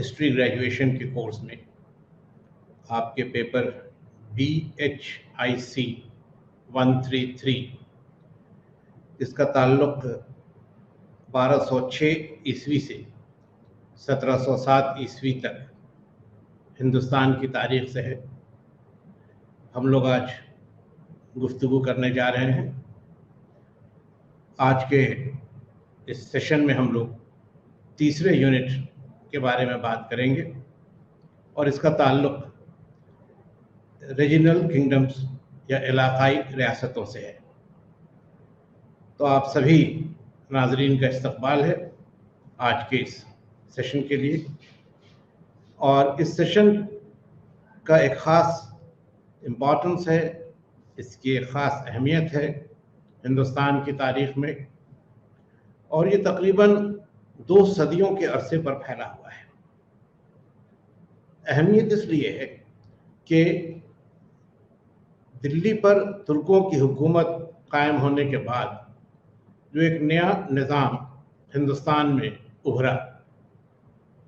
History graduation के course में आपके पेपर BHIC 133 इसका ताल्लुक 1206 ईस्वी से 1707 ईस्वी तक हिंदुस्तान की तारीख से है। हम लोग आज गुफ्तगू करने जा रहे हैं। आज के इस सेशन में हम लोग तीसरे यूनिट के बारे में बात करेंगे और इसका ताल्लुक रीजनल किंगडम्स या इलाकाई रियासतों से है। तो आप सभी नाजरीन का इस्तकबाल है आज के इस सेशन के लिए। और इस सेशन का एक ख़ास इम्पॉर्टेंस है, इसकी एक ख़ास अहमियत है हिंदुस्तान की तारीख़ में, और ये तकरीबन 2 सदियों के अरसे पर फैला हुआ है। अहमियत इसलिए है कि दिल्ली पर तुर्कों की हुकूमत कायम होने के बाद जो एक नया निज़ाम हिंदुस्तान में उभरा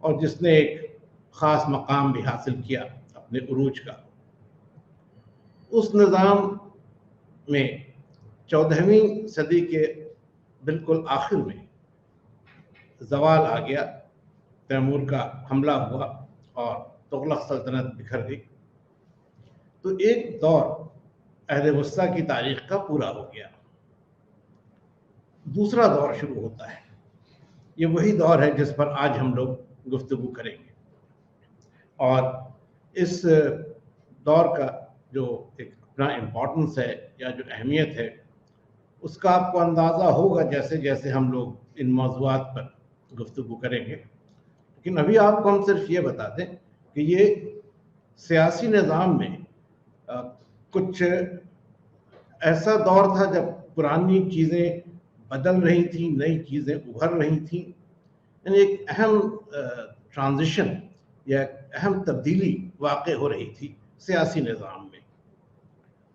और जिसने एक ख़ास मकाम भी हासिल किया अपने उरूज का, उस निज़ाम में 14वीं सदी के बिल्कुल आखिर में ज़वाल आ गया। तैमूर का हमला हुआ और तुगलक सल्तनत बिखर गई। तो एक दौर अहद वस्ता की तारीख का पूरा हो गया। दूसरा दौर शुरू होता है। ये वही दौर है जिस पर आज हम लोग गुफ्तगू करेंगे। और इस दौर का जो एक अपना इम्पोर्टेंस है या जो अहमियत है, उसका आपको अंदाज़ा होगा जैसे जैसे हम लोग इन मौज़ूआत पर गुफ्तगू करेंगे। लेकिन अभी आपको हम सिर्फ ये बता दें कि ये सियासी निज़ाम में कुछ ऐसा दौर था जब पुरानी चीज़ें बदल रही थी, नई चीज़ें उभर रही थी। यानी एक अहम ट्रांजिशन या अहम तब्दीली वाक़ हो रही थी सियासी निज़ाम में।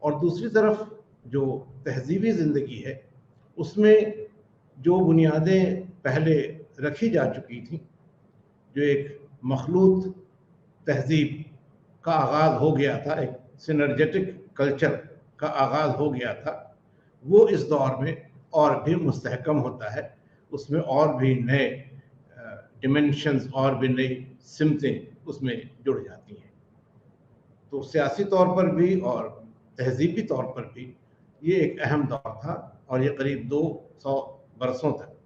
और दूसरी तरफ जो तहज़ीबी ज़िंदगी है, उसमें जो बुनियादें पहले रखी जा चुकी थी, जो एक मखलूत तहज़ीब का आगाज़ हो गया था, एक सिनर्जेटिक कल्चर का आगाज़ हो गया था, वो इस दौर में और भी मुस्तहकम होता है। उसमें और भी नए डिमेंशंस और भी नई सिमतें उसमें जुड़ जाती हैं। तो सियासी तौर पर भी और तहज़ीबी तौर पर भी ये एक अहम दौर था और ये करीब 200 बरसों तक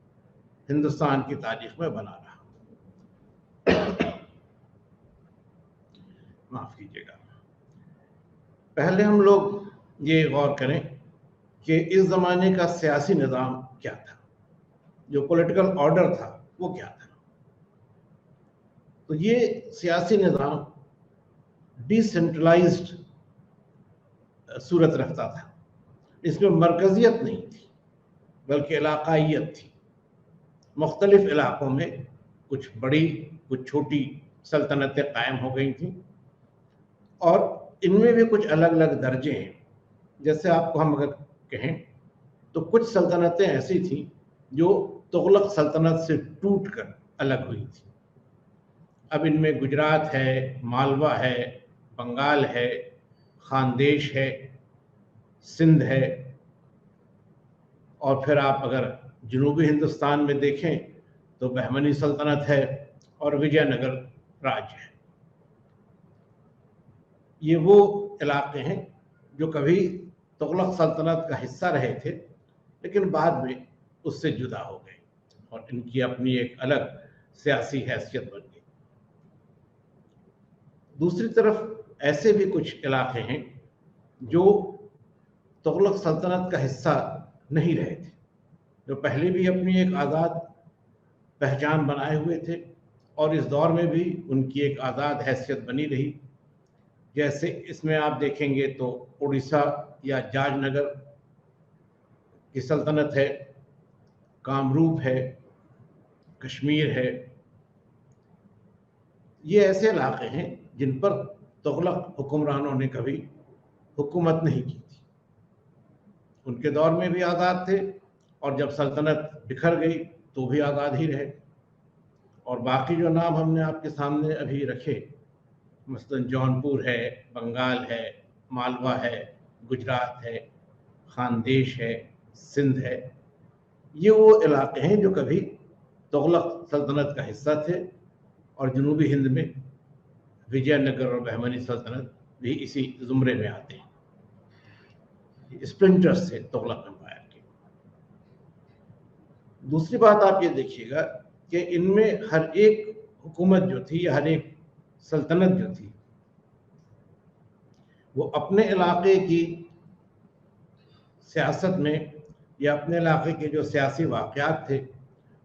हिंदुस्तान की तारीख में बना रहा। माफ़ कीजिएगा। पहले हम लोग ये गौर करें कि इस ज़माने का सियासी निज़ाम क्या था, जो पॉलिटिकल ऑर्डर था वो क्या था। तो ये सियासी निज़ाम डिसेंट्रलाइज्ड सूरत रखता था। इसमें मरकज़ियत नहीं थी बल्कि इलाकाइयत थी। मुख्तलिफ इलाक़ों में कुछ बड़ी कुछ छोटी सल्तनतें कायम हो गई थीं और इनमें भी कुछ अलग अलग दर्जे हैं। जैसे आपको हम अगर कहें तो कुछ सल्तनतें ऐसी थीं जो तुगलक सल्तनत से टूटकर अलग हुई थी। अब इनमें गुजरात है, मालवा है, बंगाल है, खानदेश है, सिंध है, और फिर आप अगर जनूबी हिंदुस्तान में देखें तो बहमनी सल्तनत है और विजयनगर राज्य है। ये वो इलाके हैं जो कभी तुगलक सल्तनत का हिस्सा रहे थे लेकिन बाद में उससे जुदा हो गए और इनकी अपनी एक अलग सियासी हैसियत बन गई। दूसरी तरफ ऐसे भी कुछ इलाके हैं जो तुगलक सल्तनत का हिस्सा नहीं रहे थे, जो पहले भी अपनी एक आज़ाद पहचान बनाए हुए थे और इस दौर में भी उनकी एक आज़ाद हैसियत बनी रही। जैसे इसमें आप देखेंगे तो उड़ीसा या जाजनगर की सल्तनत है, कामरूप है, कश्मीर है। ये ऐसे इलाके हैं जिन पर तुगलक हुक्मरानों ने कभी हुकूमत नहीं की थी। उनके दौर में भी आज़ाद थे और जब सल्तनत बिखर गई तो भी आज़ाद ही रहे। और बाकी जो नाम हमने आपके सामने अभी रखे, मसलन जौनपुर है, बंगाल है, मालवा है, गुजरात है, खानदेश है, सिंध है, ये वो इलाके हैं जो कभी तुगलक सल्तनत का हिस्सा थे और जनूबी हिंद में विजयनगर और बहमनी सल्तनत भी इसी जुमरे में आते हैं, स्प्लिंटर्स थे तुगलक एम्पायर के। दूसरी बात आप ये देखिएगा कि इनमें हर एक हुकूमत जो थी या हर एक सल्तनत जो थी वो अपने इलाके की सियासत में या अपने इलाके के जो सियासी वाक़यात थे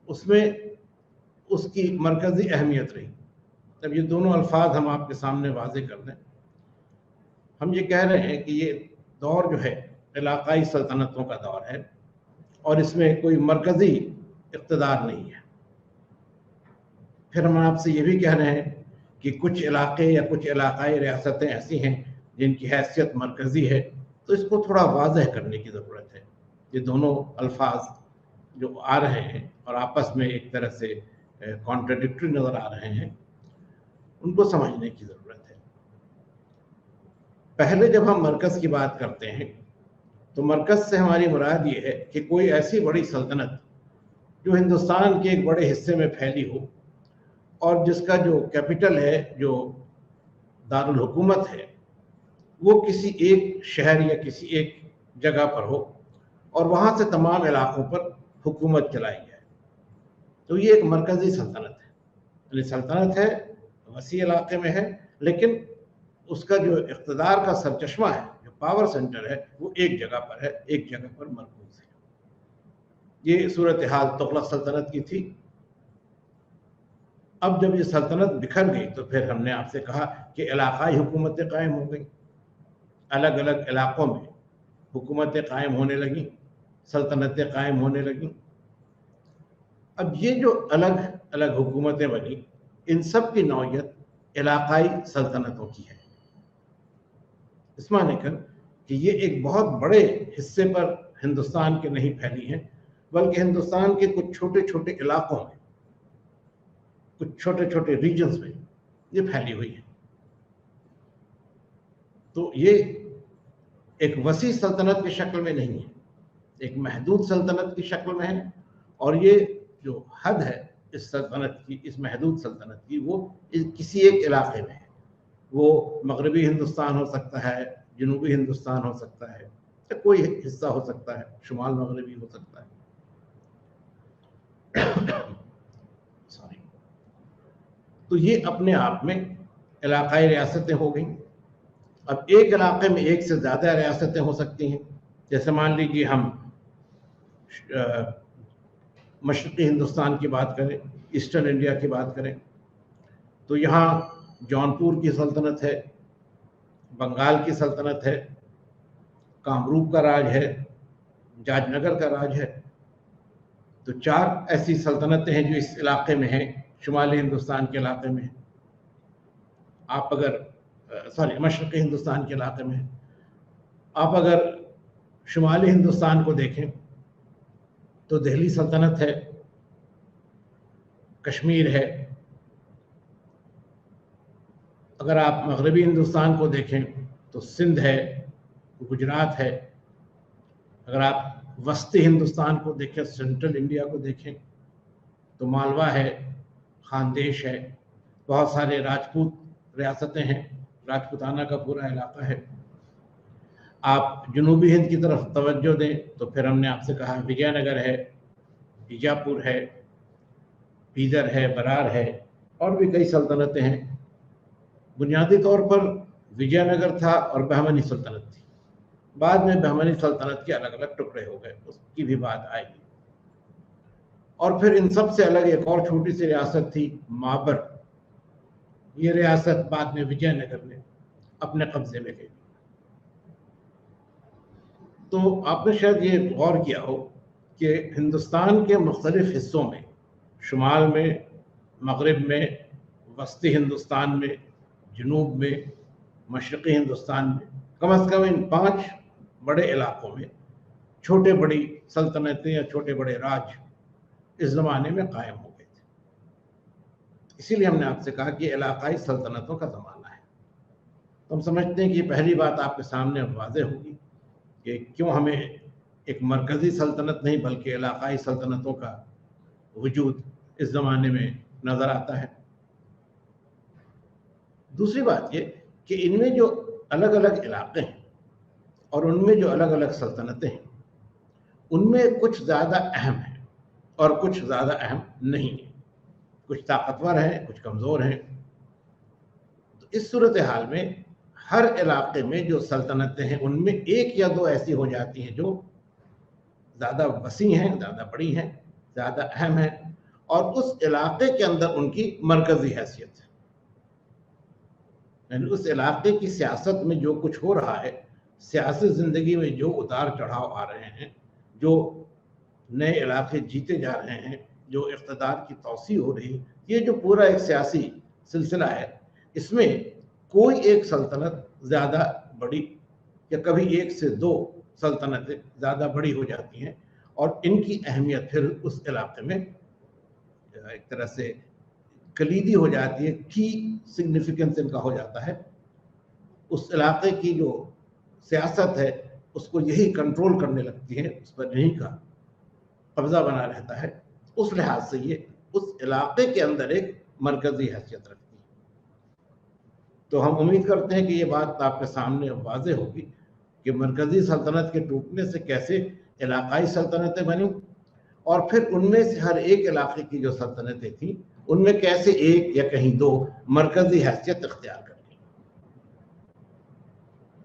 उसमें उसकी मरकज़ी अहमियत रही। तब ये दोनों अल्फाज हम आपके सामने वाज़े कर दें, हम ये कह रहे हैं कि ये दौर जो है इलाकाई सल्तनतों का दौर है और इसमें कोई मरकज़ी इक़्तिदार नहीं है। फिर हम आपसे ये भी कह रहे हैं कि कुछ इलाके या कुछ इलाकाई रियासतें ऐसी हैं जिनकी हैसियत मरकज़ी है, तो इसको थोड़ा वाज़ह करने की ज़रूरत है। ये दोनों अल्फाज जो आ रहे हैं और आपस में एक तरह से कॉन्ट्राडिक्टरी नज़र आ रहे हैं, उनको समझने की ज़रूरत है। पहले जब हम मरकज़ की बात करते हैं तो मरकज़ से हमारी मुराद ये है कि कोई ऐसी बड़ी सल्तनत जो हिंदुस्तान के एक बड़े हिस्से में फैली हो और जिसका जो कैपिटल है, जो दारुल हुकूमत है, वो किसी एक शहर या किसी एक जगह पर हो और वहाँ से तमाम इलाकों पर हुकूमत चलाई जाए। तो ये एक मरकज़ी सल्तनत है, यानी सल्तनत है, वसी इलाके में है, लेकिन उसका जो इक़्तिदार का सरचश्मा है, जो पावर सेंटर है, वो एक जगह पर है, एक जगह पर मरकूज़ है। ये सूरत हाल तुगलक सल्तनत की थी। अब जब ये सल्तनत बिखर गई तो फिर हमने आपसे कहा कि इलाकाई हुकूमतें कायम हो गई, अलग अलग इलाकों में हुकूमतें कायम होने लगी, सल्तनतें कायम होने लगी। अब ये जो अलग अलग हुकूमतें बनी, इन सब की नौयत इलाकाई सल्तनतों की है। इस माने कर कि ये एक बहुत बड़े हिस्से पर हिंदुस्तान के नहीं फैली हैं, बल्कि हिंदुस्तान के कुछ छोटे छोटे इलाकों में, कुछ छोटे छोटे रीजन्स में ये फैली हुई है। तो ये एक वसी सल्तनत की शक्ल में नहीं है, एक महदूद सल्तनत की शक्ल में है। और ये जो हद है इस सल्तनत की, इस महदूद सल्तनत की, वो किसी एक इलाके में है। वो मगरबी हिंदुस्तान हो सकता है, जनूबी हिंदुस्तान हो सकता है, या कोई हिस्सा हो सकता है, शुमाल मगरबी हो सकता है। सॉरी। तो ये अपने आप में इलाकाई रियासतें हो गई। अब एक इलाके में एक से ज़्यादा रियासतें हो सकती हैं। जैसे मान लीजिए हम मशरक़ी हिंदुस्तान की बात करें, ईस्टर्न इंडिया की बात करें, तो यहाँ जौनपुर की सल्तनत है, बंगाल की सल्तनत है, कामरूप का राज है, जाजनगर का राज है। तो 4 ऐसी सल्तनतें हैं जो इस इलाके में हैं, शुमाली हिंदुस्तान के इलाके में। आप अगर मशरक़ी हिंदुस्तान के इलाके में, आप अगर शुमाली हिंदुस्तान को देखें तो दिल्ली सल्तनत है, कश्मीर है। अगर आप मगरबी हिंदुस्तान को देखें तो सिंध है, गुजरात है। अगर आप वस्ती हिंदुस्तान को देखें, सेंट्रल इंडिया को देखें, तो मालवा है, खानदेश है, बहुत सारे राजपूत रियासतें हैं, राजपूताना का पूरा इलाका है। आप जनूबी हिंद की तरफ तवज्जो दें तो फिर हमने आपसे कहा विजयनगर है, बीजापुर है, बीदर है, बरार है, और भी कई सल्तनतें हैं। बुनियादी तौर पर विजयनगर था और बहमनी सल्तनत थी। बाद में बहमनी सल्तनत के अलग अलग टुकड़े हो गए, उसकी भी बात आएगी। और फिर इन सब से अलग एक और छोटी सी रियासत थी, माबर। ये रियासत बाद में विजयनगर ने अपने कब्जे में ले ली। तो आपने शायद ये गौर किया हो कि हिंदुस्तान के मुख्तलिफ हिस्सों में, शुमाल में, मगरिब में, वस्ती हिंदुस्तान में, जनूब में, मशरक़ी हिंदुस्तान में, कम अज़ कम इन 5 बड़े इलाकों में छोटे बड़ी सल्तनतें या छोटे बड़े राज इस ज़माने में कायम हो गए थे। इसीलिए हमने आपसे कहा कि इलाकाई सल्तनतों का ज़माना है। तो हम समझते हैं कि पहली बात आपके सामने वाज़ेह होगी कि क्यों हमें एक मरकज़ी सल्तनत नहीं बल्कि इलाकाई सल्तनतों का वजूद इस ज़माने में नज़र आता है। दूसरी बात ये कि इनमें जो अलग अलग इलाके हैं और उनमें जो अलग अलग सल्तनतें हैं, उनमें कुछ ज़्यादा अहम है और कुछ ज़्यादा अहम नहीं है। कुछ ताकतवर हैं, कुछ कमज़ोर हैं। तो इस सूरत हाल में हर इलाके में जो सल्तनतें हैं उनमें एक या दो ऐसी हो जाती हैं जो ज़्यादा वसी हैं, ज़्यादा बड़ी हैं, ज़्यादा अहम हैं और उस इलाके के अंदर उनकी मरकज़ी हैसियत है। यानी उस इलाके की सियासत में जो कुछ हो रहा है, सियासी ज़िंदगी में जो उतार चढ़ाव आ रहे हैं, जो नए इलाके जीते जा रहे हैं, जो इक़्तिदार की तौसी हो रही, ये जो पूरा एक सियासी सिलसिला है, इसमें कोई एक सल्तनत ज़्यादा बड़ी या कभी एक से दो सल्तनतें ज़्यादा बड़ी हो जाती हैं और इनकी अहमियत फिर उस इलाके में एक तरह से कलीदी हो जाती है, की सिग्निफिकेंस इनका हो जाता है। उस इलाके की जो सियासत है उसको यही कंट्रोल करने लगती है, उस पर यहीं का कब्जा बना रहता है। उस लिहाज से ये उस इलाके के अंदर एक मरकजी हैसियत रखती है। तो हम उम्मीद करते हैं कि ये बात आपके सामने वाज़ेह होगी कि मरकजी सल्तनत के टूटने से कैसे इलाकाई सल्तनतें बनी और फिर उनमें से हर एक इलाके की जो सल्तनतें थीं उनमें कैसे एक या कहीं दो मरकजी हैसियत इख्तियार कर ली।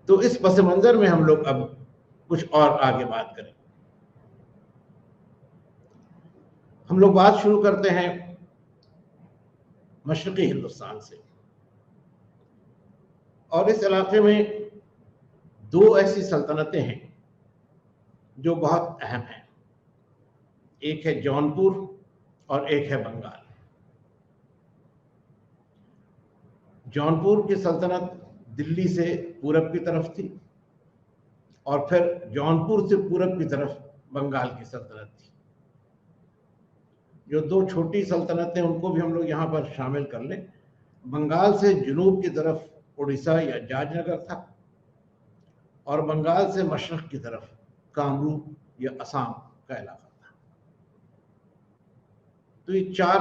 तो इस पस मंज़र में हम लोग अब कुछ और आगे बात करें। हम लोग बात शुरू करते हैं मशरक़ी हिंदुस्तान से और इस इलाके में दो ऐसी सल्तनतें हैं जो बहुत अहम हैं। एक है जौनपुर और एक है बंगाल। जौनपुर की सल्तनत दिल्ली से पूरब की तरफ थी और फिर जौनपुर से पूरब की तरफ बंगाल की सल्तनत थी। जो दो छोटी सल्तनतें उनको भी हम लोग यहाँ पर शामिल कर लें। बंगाल से जुनूब की तरफ उड़ीसा या जाजनगर था और बंगाल से मशरक़ की तरफ कामरूप या असम का इलाका था। तो ये चार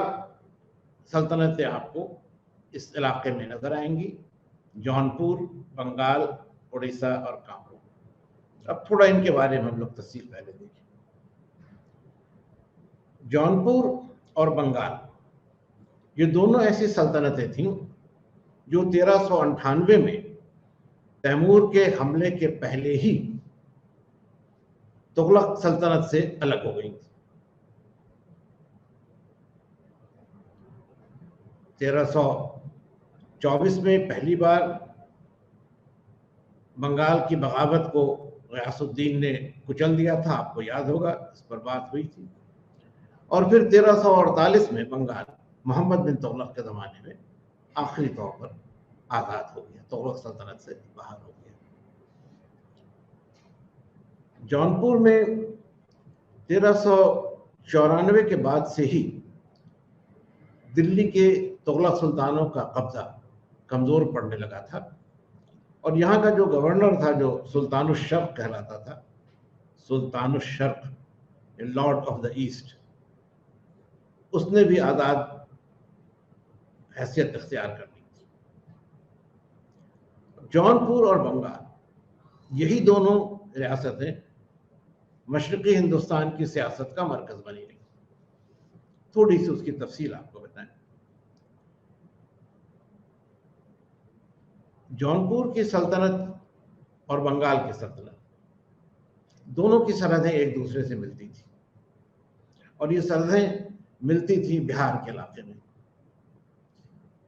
सल्तनतें आपको इस इलाके में नजर आएंगी, जौनपुर, बंगाल, उड़ीसा और कामरूप। अब थोड़ा इनके बारे में हम लोग तफसील पहले देखें। जौनपुर और बंगाल ये दोनों ऐसी सल्तनतें थीं जो 1398 में तैमूर के हमले के पहले ही तुगलक सल्तनत से अलग हो गई थी। 1324 में पहली बार बंगाल की बगावत को गयासुद्दीन ने कुचल दिया था, आपको याद होगा, इस पर बात हुई थी। और फिर 1348 में बंगाल मोहम्मद बिन तुगलक के ज़माने में आखिरी तौर पर आज़ाद हो गया, तुगलक सल्तनत से बाहर हो गया। जौनपुर में 1394 के बाद से ही दिल्ली के तुगलक सुल्तानों का कब्जा कमज़ोर पड़ने लगा था और यहाँ का जो गवर्नर था, जो सुल्तानुश शर्क कहलाता था, सुल्तानुश शर्क, लॉर्ड ऑफ द ईस्ट, उसने भी आज़ाद हैसियत इख्तियार कर ली थी। जौनपुर और बंगाल यही दोनों रियासतें मशरक़ी हिंदुस्तान की सियासत का मरकज़ बनी रही। थोड़ी सी उसकी तफसील आपको बताएं। जौनपुर की सल्तनत और बंगाल की सल्तनत दोनों की सरहदें एक दूसरे से मिलती थी और ये सरहदें मिलती थी बिहार के इलाके में।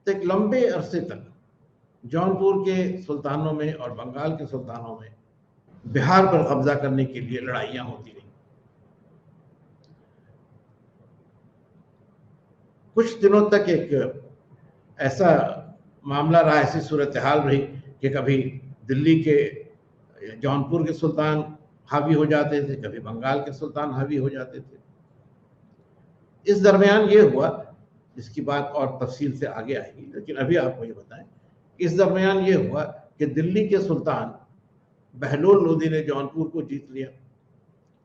तो एक लंबे अरसे तक जौनपुर के सुल्तानों में और बंगाल के सुल्तानों में बिहार पर कब्जा करने के लिए लड़ाइयाँ होती रही। कुछ दिनों तक एक ऐसा मामला रहा, ऐसी सूरत हाल रही कि कभी दिल्ली के जौनपुर के सुल्तान हावी हो जाते थे, कभी बंगाल के सुल्तान हावी हो जाते थे। इस दरमियान ये हुआ जिसकी बात और तफसील से आगे आएगी, लेकिन अभी आपको ये बताएं, इस दरमियान ये हुआ कि दिल्ली के सुल्तान बहलोल लोदी ने जौनपुर को जीत लिया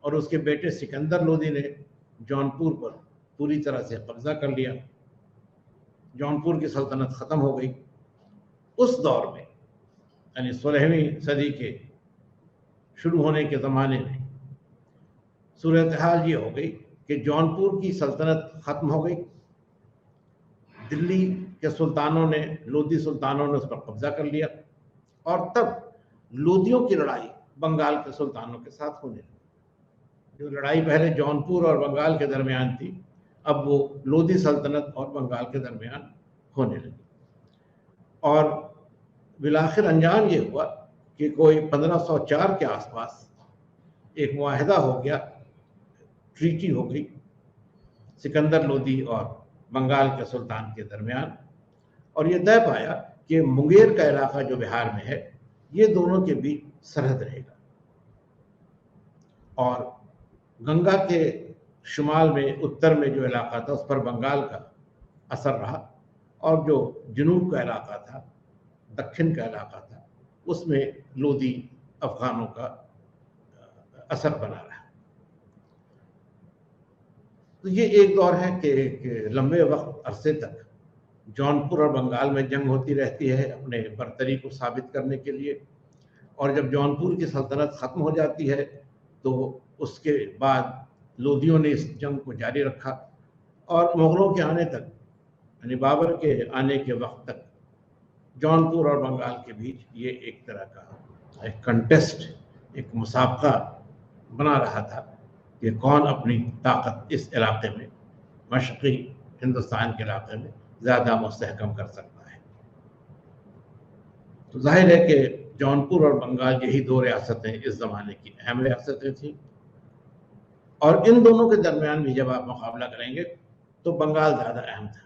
और उसके बेटे सिकंदर लोदी ने जौनपुर पर पूरी तरह से कब्जा कर लिया। जौनपुर की सल्तनत खत्म हो गई। उस दौर में यानी 16वीं सदी के शुरू होने के ज़माने में सूरत हाल ये हो गई कि जौनपुर की सल्तनत खत्म हो गई। दिल्ली के सुल्तानों ने, लोदी सुल्तानों ने उस पर कब्जा कर लिया और तब लोदियों की लड़ाई बंगाल के सुल्तानों के साथ होने लगी। जो लड़ाई पहले जौनपुर और बंगाल के दरमियान थी, अब वो लोदी सल्तनत और बंगाल के दरमियान होने लगी। और बिलाखिर अंजाम ये हुआ कि कोई 1504 के आसपास एक मुआहिदा हो गया, ट्रीटी हो गई सिकंदर लोदी और बंगाल के सुल्तान के दरमियान, और ये तय पाया कि मुंगेर का इलाका जो बिहार में है, ये दोनों के बीच सरहद रहेगा और गंगा के शुमाल में, उत्तर में जो इलाका था उस पर बंगाल का असर रहा और जो जनूब का इलाका था, दक्षिण का इलाका था, उसमें लोदी अफगानों का असर बना रहा। तो ये एक दौर है कि लंबे वक्त अरसे तक जौनपुर और बंगाल में जंग होती रहती है अपने बरतरी को साबित करने के लिए, और जब जौनपुर की सल्तनत ख़त्म हो जाती है तो उसके बाद लोदियों ने इस जंग को जारी रखा और मुग़लों के आने तक, यानी बाबर के आने के वक्त तक जौनपुर और बंगाल के बीच ये एक तरह का एक कंटेस्ट, एक मुसाबका बना रहा था कि कौन अपनी ताकत इस इलाके में, मशरक़ी हिंदुस्तान के इलाके में ज़्यादा मुस्तहकम कर सकता है। तो जाहिर है कि जौनपुर और बंगाल यही दो रियासतें इस ज़माने की अहम रियासतें थीं और इन दोनों के दरमियान भी जब आप मुकाबला करेंगे तो बंगाल ज़्यादा अहम था,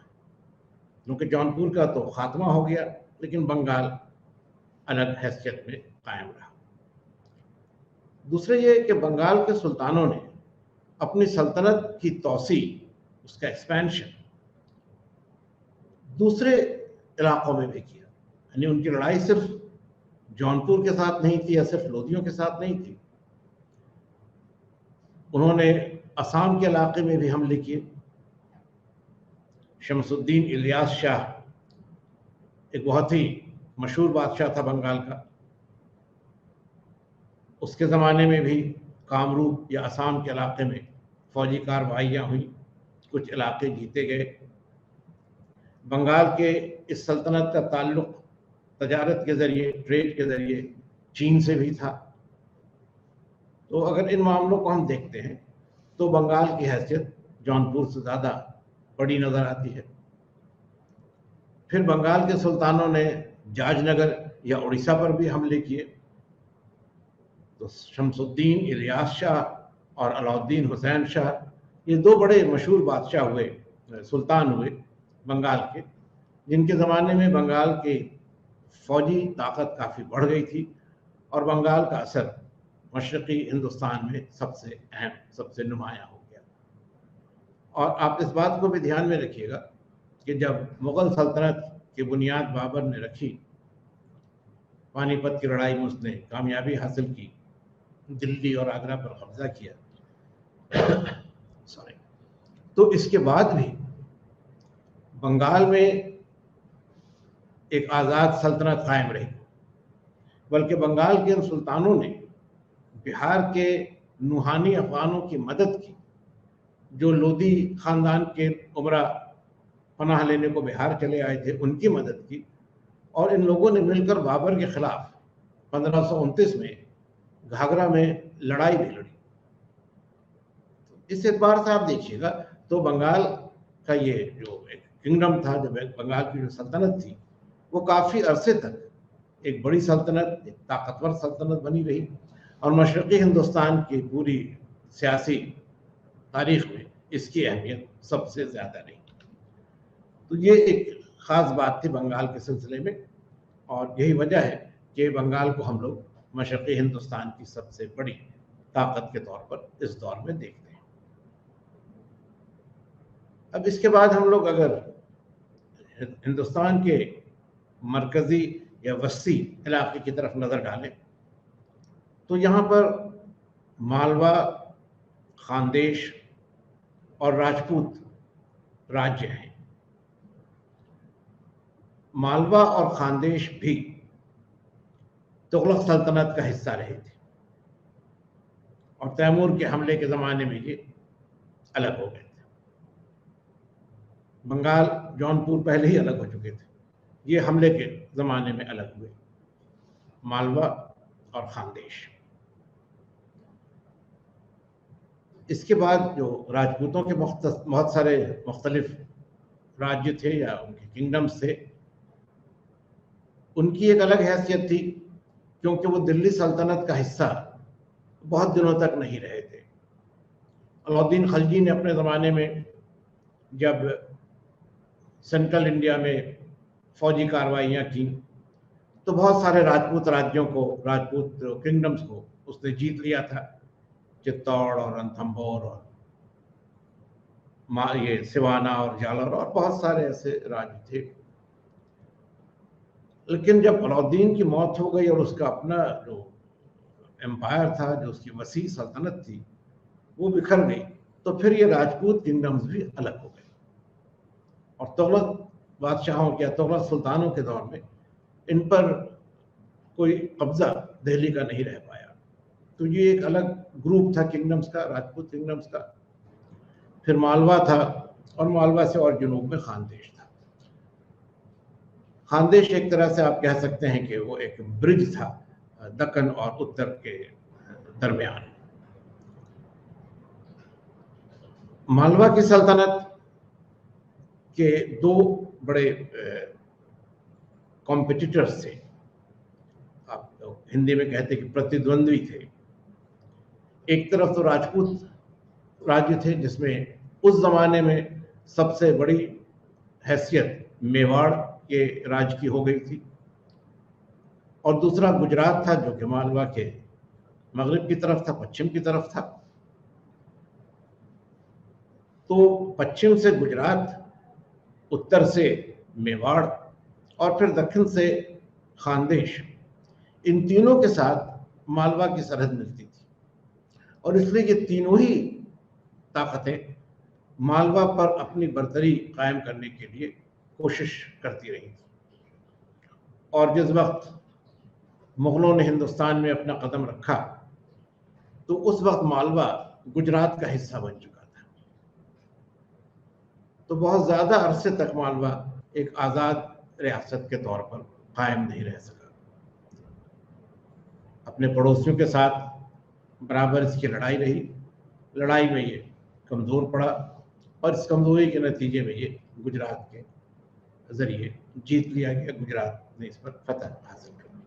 क्योंकि जौनपुर का तो खात्मा हो गया लेकिन बंगाल अलग हैसियत में कायम रहा। दूसरे ये कि बंगाल के सुल्तानों ने अपनी सल्तनत की तोसी, उसका एक्सपेंशन दूसरे इलाकों में भी किया, यानी उनकी लड़ाई सिर्फ जौनपुर के साथ नहीं थी या सिर्फ लोदियों के साथ नहीं थी, उन्होंने असम के इलाके में भी हमले किए। शमसुद्दीन इलियास शाह एक बहुत ही मशहूर बादशाह था बंगाल का, उसके ज़माने में भी कामरूप या असम के इलाके में फौजी कार्रवाइयाँ हुई, कुछ इलाके जीते गए। बंगाल के इस सल्तनत का ताल्लुक़ तजारत के ज़रिए, ट्रेड के ज़रिए चीन से भी था। तो अगर इन मामलों को हम देखते हैं तो बंगाल की हैसियत जौनपुर से ज़्यादा बड़ी नज़र आती है। फिर बंगाल के सुल्तानों ने जाजनगर या उड़ीसा पर भी हमले किए। तो शमसुद्दीन इलियास शाह और अलाउद्दीन हुसैन शाह, ये दो बड़े मशहूर बादशाह हुए, सुल्तान हुए बंगाल के, जिनके ज़माने में बंगाल की फ़ौजी ताकत काफ़ी बढ़ गई थी और बंगाल का असर मशरक़ी हिंदुस्तान में सबसे अहम, सबसे नुमायाँ हो गया। और आप इस बात को भी ध्यान में रखिएगा कि जब मुग़ल सल्तनत की बुनियाद बाबर ने रखी, पानीपत की लड़ाई में उसने कामयाबी हासिल की, दिल्ली और आगरा पर कब्जा किया सॉरी, तो इसके बाद भी बंगाल में एक आज़ाद सल्तनत कायम रही। बल्कि बंगाल के इन सुल्तानों ने बिहार के नुहानी अफगानों की मदद की, जो लोदी ख़ानदान के उमरा पनाह लेने को बिहार चले आए थे, उनकी मदद की, और इन लोगों ने मिलकर बाबर के ख़िलाफ़ 1529 में घाघरा में लड़ाई भी लड़ी। इस एतबार से आप देखिएगा तो बंगाल का ये जो एक किंगडम था, जो बंगाल की जो सल्तनत थी, वो काफ़ी अरसे तक एक बड़ी सल्तनत, एक ताकतवर सल्तनत बनी रही और मशरक़ी हिंदुस्तान की पूरी सियासी तारीख़ में इसकी अहमियत सबसे ज़्यादा रही। तो ये एक ख़ास बात थी बंगाल के सिलसिले में, और यही वजह है कि बंगाल को हम लोग मशरक़ी हिंदुस्तान की सबसे बड़ी ताकत के तौर पर इस दौर में देखते हैं। अब इसके बाद हम लोग अगर हिंदुस्तान के मरकजी या वस्ती इलाके की तरफ नजर डालें तो यहाँ पर मालवा, खानदेश और राजपूत राज्य हैं। मालवा और खानदेश भी तुगलक सल्तनत का हिस्सा रहे थे और तैमूर के हमले के ज़माने में ये अलग हो गए थे। बंगाल, जौनपुर पहले ही अलग हो चुके थे, ये हमले के ज़माने में अलग हुए, मालवा और खानदेश। इसके बाद जो राजपूतों के बहुत सारे मुख्तलिफ राज्य थे या उनके किंगडम्स थे, उनकी एक अलग हैसियत थी क्योंकि वो दिल्ली सल्तनत का हिस्सा बहुत दिनों तक नहीं रहे थे। अलाउद्दीन खलजी ने अपने ज़माने में जब सेंट्रल इंडिया में फौजी कार्रवाइयाँ की तो बहुत सारे राजपूत राज्यों को, राजपूत किंगडम्स को उसने जीत लिया था, चित्तौड़ और रणथंभौर और ये सिवाना और जालौर और बहुत सारे ऐसे राज्य थे। लेकिन जब अलाउद्दीन की मौत हो गई और उसका अपना जो एम्पायर था, जो उसकी वसी सल्तनत थी, वो बिखर गई, तो फिर ये राजपूत किंगडम्स भी अलग हो गए और तुगलक बादशाहों के या तुगलक सुल्तानों के दौर में इन पर कोई कब्जा दिल्ली का नहीं रह पाया। तो ये एक अलग ग्रुप था किंगडम्स का, राजपूत किंगडम्स का। फिर मालवा था और मालवा से और जुनूब में खानदेश था। खानदेश एक तरह से आप कह सकते हैं कि वो एक ब्रिज था दक्कन और उत्तर के दरमियान। मालवा की सल्तनत के दो बड़े कॉम्पिटिटर्स थे, आप तो हिंदी में कहते कि प्रतिद्वंद्वी थे। एक तरफ तो राजपूत राज्य थे जिसमें उस जमाने में सबसे बड़ी हैसियत मेवाड़ के राज्य की हो गई थी, और दूसरा गुजरात था जो कि मालवा के मगरिब की तरफ था, पश्चिम की तरफ था। तो पश्चिम से गुजरात, उत्तर से मेवाड़ और फिर दक्षिण से खानदेश, इन तीनों के साथ मालवा की सरहद मिलती थी और इसलिए ये तीनों ही ताकतें मालवा पर अपनी बर्तरी कायम करने के लिए कोशिश करती रही थी। और जिस वक्त मुगलों ने हिंदुस्तान में अपना कदम रखा तो उस वक्त मालवा गुजरात का हिस्सा बन चुका था। तो बहुत ज़्यादा अरसे तक मालवा एक आज़ाद रियासत के तौर पर कायम नहीं रह सका। अपने पड़ोसियों के साथ बराबर इसकी लड़ाई रही, लड़ाई में ये कमज़ोर पड़ा और इस कमज़ोरी के नतीजे में ये गुजरात के ज़रिए जीत लिया गया, गुजरात ने इस पर फतह हासिल कर ली।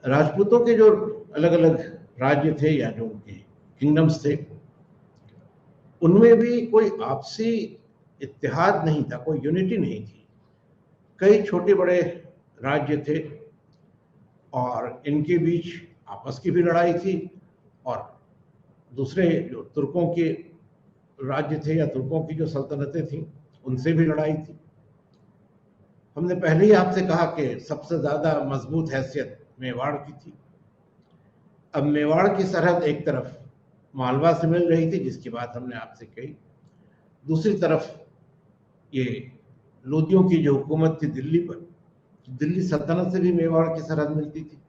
राजपूतों के जो अलग अलग राज्य थे या जो उनके किंगडम्स थे, उनमें भी कोई आपसी इत्तेहाद नहीं था, कोई यूनिटी नहीं थी। कई छोटे बड़े राज्य थे और इनके बीच आपस की भी लड़ाई थी और दूसरे जो तुर्कों के राज्य थे या तुर्कों की जो सल्तनतें थीं उनसे भी लड़ाई थी। हमने पहले ही आपसे कहा कि सबसे ज़्यादा मजबूत हैसियत मेवाड़ की थी। अब मेवाड़ की सरहद एक तरफ मालवा से मिल रही थी, जिसकी बात हमने आपसे कही, दूसरी तरफ ये लोदियों की जो हुकूमत थी दिल्ली पर, दिल्ली सल्तनत से भी मेवाड़ की सरहद मिलती थी।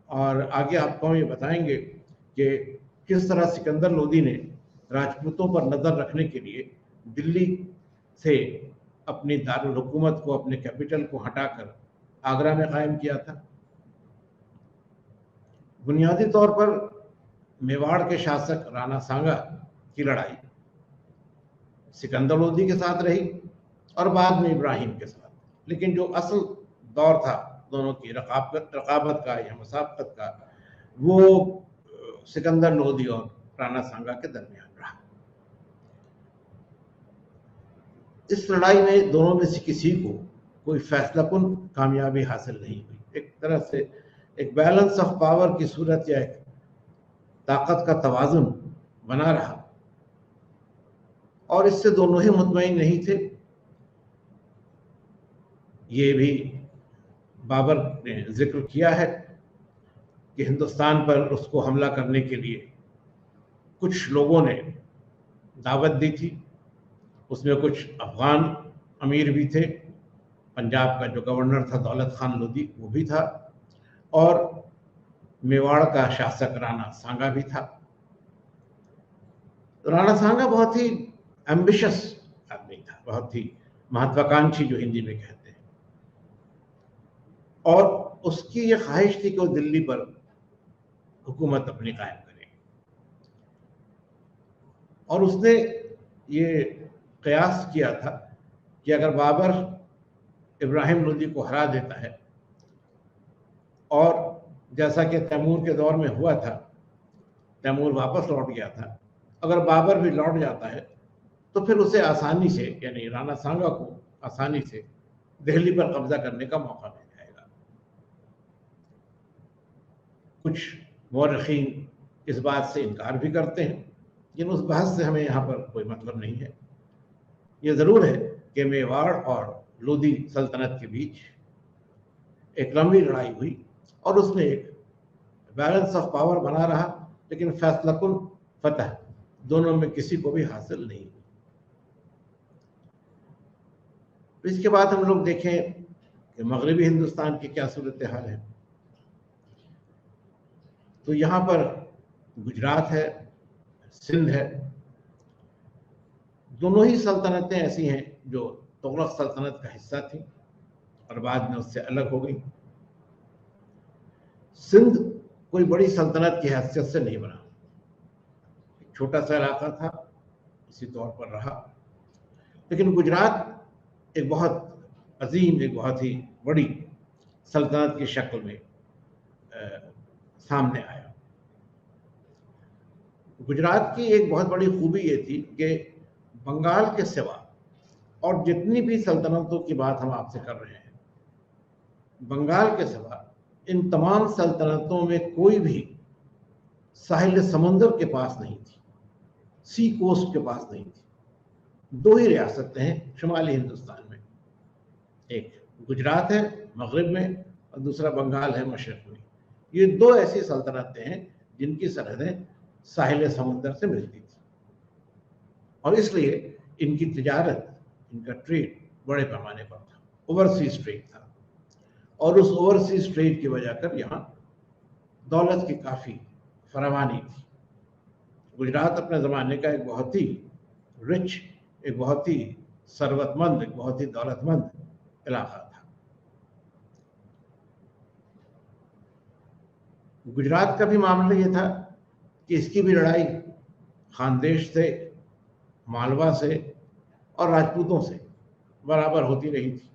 और आगे आपको हम ये बताएंगे कि किस तरह सिकंदर लोदी ने राजपूतों पर नज़र रखने के लिए दिल्ली से अपनी दारुल हुकूमत को, अपने कैपिटल को हटाकर आगरा में कायम किया था। बुनियादी तौर पर मेवाड़ के शासक राणा सांगा की लड़ाई सिकंदर लोदी के साथ रही और बाद में इब्राहिम के साथ, लेकिन जो असल दौर था दोनों की रकाबत का या मुसाबकत का, वो सिकंदर लोदी और राणा सांगा के दरमियान रहा। इस लड़ाई में दोनों में से किसी को कोई फैसलाकुन कामयाबी हासिल नहीं हुई। एक तरह से एक बैलेंस ऑफ पावर की सूरत या एक ताकत का तवाजुन बना रहा और इससे दोनों ही मुतमईन नहीं थे। ये भी बाबर ने जिक्र किया है कि हिंदुस्तान पर उसको हमला करने के लिए कुछ लोगों ने दावत दी थी। उसमें कुछ अफगान अमीर भी थे, पंजाब का जो गवर्नर था दौलत खान लोधी वो भी था, और मेवाड़ का शासक राणा सांगा भी था। राणा सांगा बहुत ही एम्बिशियस आदमी था, बहुत ही महत्वाकांक्षी जो हिंदी में कहते हैं, और उसकी ये ख्वाहिश थी कि वो दिल्ली पर हुकूमत अपनी कायम करे। और उसने ये कयास किया था कि अगर बाबर इब्राहिम लोदी को हरा देता है, और जैसा कि तैमूर के दौर में हुआ था, तैमूर वापस लौट गया था, अगर बाबर भी लौट जाता है तो फिर उसे आसानी से, यानी राणा सांगा को आसानी से दिल्ली पर कब्जा करने का मौका मिल जाएगा। कुछ मौरखीन इस बात से इनकार भी करते हैं, लेकिन उस बहस से हमें यहाँ पर कोई मतलब नहीं है। ये ज़रूर है कि मेवाड़ और लोधी सल्तनत के बीच एक लंबी लड़ाई हुई और उसमें एक बैलेंस ऑफ पावर बना रहा, लेकिन फैसलाकुन फतह दोनों में किसी को भी हासिल नहीं हुई। इसके बाद हम लोग देखें कि मगरबी हिंदुस्तान की क्या सूरत हाल है। तो यहाँ पर गुजरात है, सिंध है, दोनों ही सल्तनतें ऐसी हैं जो तुगलक सल्तनत का हिस्सा थी और बाद में उससे अलग हो गई। सिंध कोई बड़ी सल्तनत की हैसियत से नहीं बना, एक छोटा सा इलाका था, इसी तौर पर रहा। लेकिन गुजरात एक बहुत अजीम, एक बहुत ही बड़ी सल्तनत की शक्ल में सामने आया। गुजरात की एक बहुत बड़ी खूबी ये थी कि बंगाल के सिवा और जितनी भी सल्तनतों की बात हम आपसे कर रहे हैं, बंगाल के सिवा इन तमाम सल्तनतों में कोई भी साहिल समुंदर के पास नहीं थी, सी कोस्ट के पास नहीं थी। दो ही रियासतें हैं शुमाली हिंदुस्तान में, एक गुजरात है मगरिब में और दूसरा बंगाल है मशरक में। ये दो ऐसी सल्तनतें हैं जिनकी सरहदें साहिल समुंदर से मिलती थी, और इसलिए इनकी तिजारत, इनका ट्रेड बड़े पैमाने पर था, ओवरसीज ट्रेड था। और उस ओवरसीज ट्रेड की वजह कर यहाँ दौलत की काफ़ी फरावानी थी। गुजरात अपने ज़माने का एक बहुत ही रिच, एक बहुत ही सरवतमंद, एक बहुत ही दौलतमंद इलाका था। गुजरात का भी मामला ये था कि इसकी भी लड़ाई खानदेश से, मालवा से और राजपूतों से बराबर होती रही थी,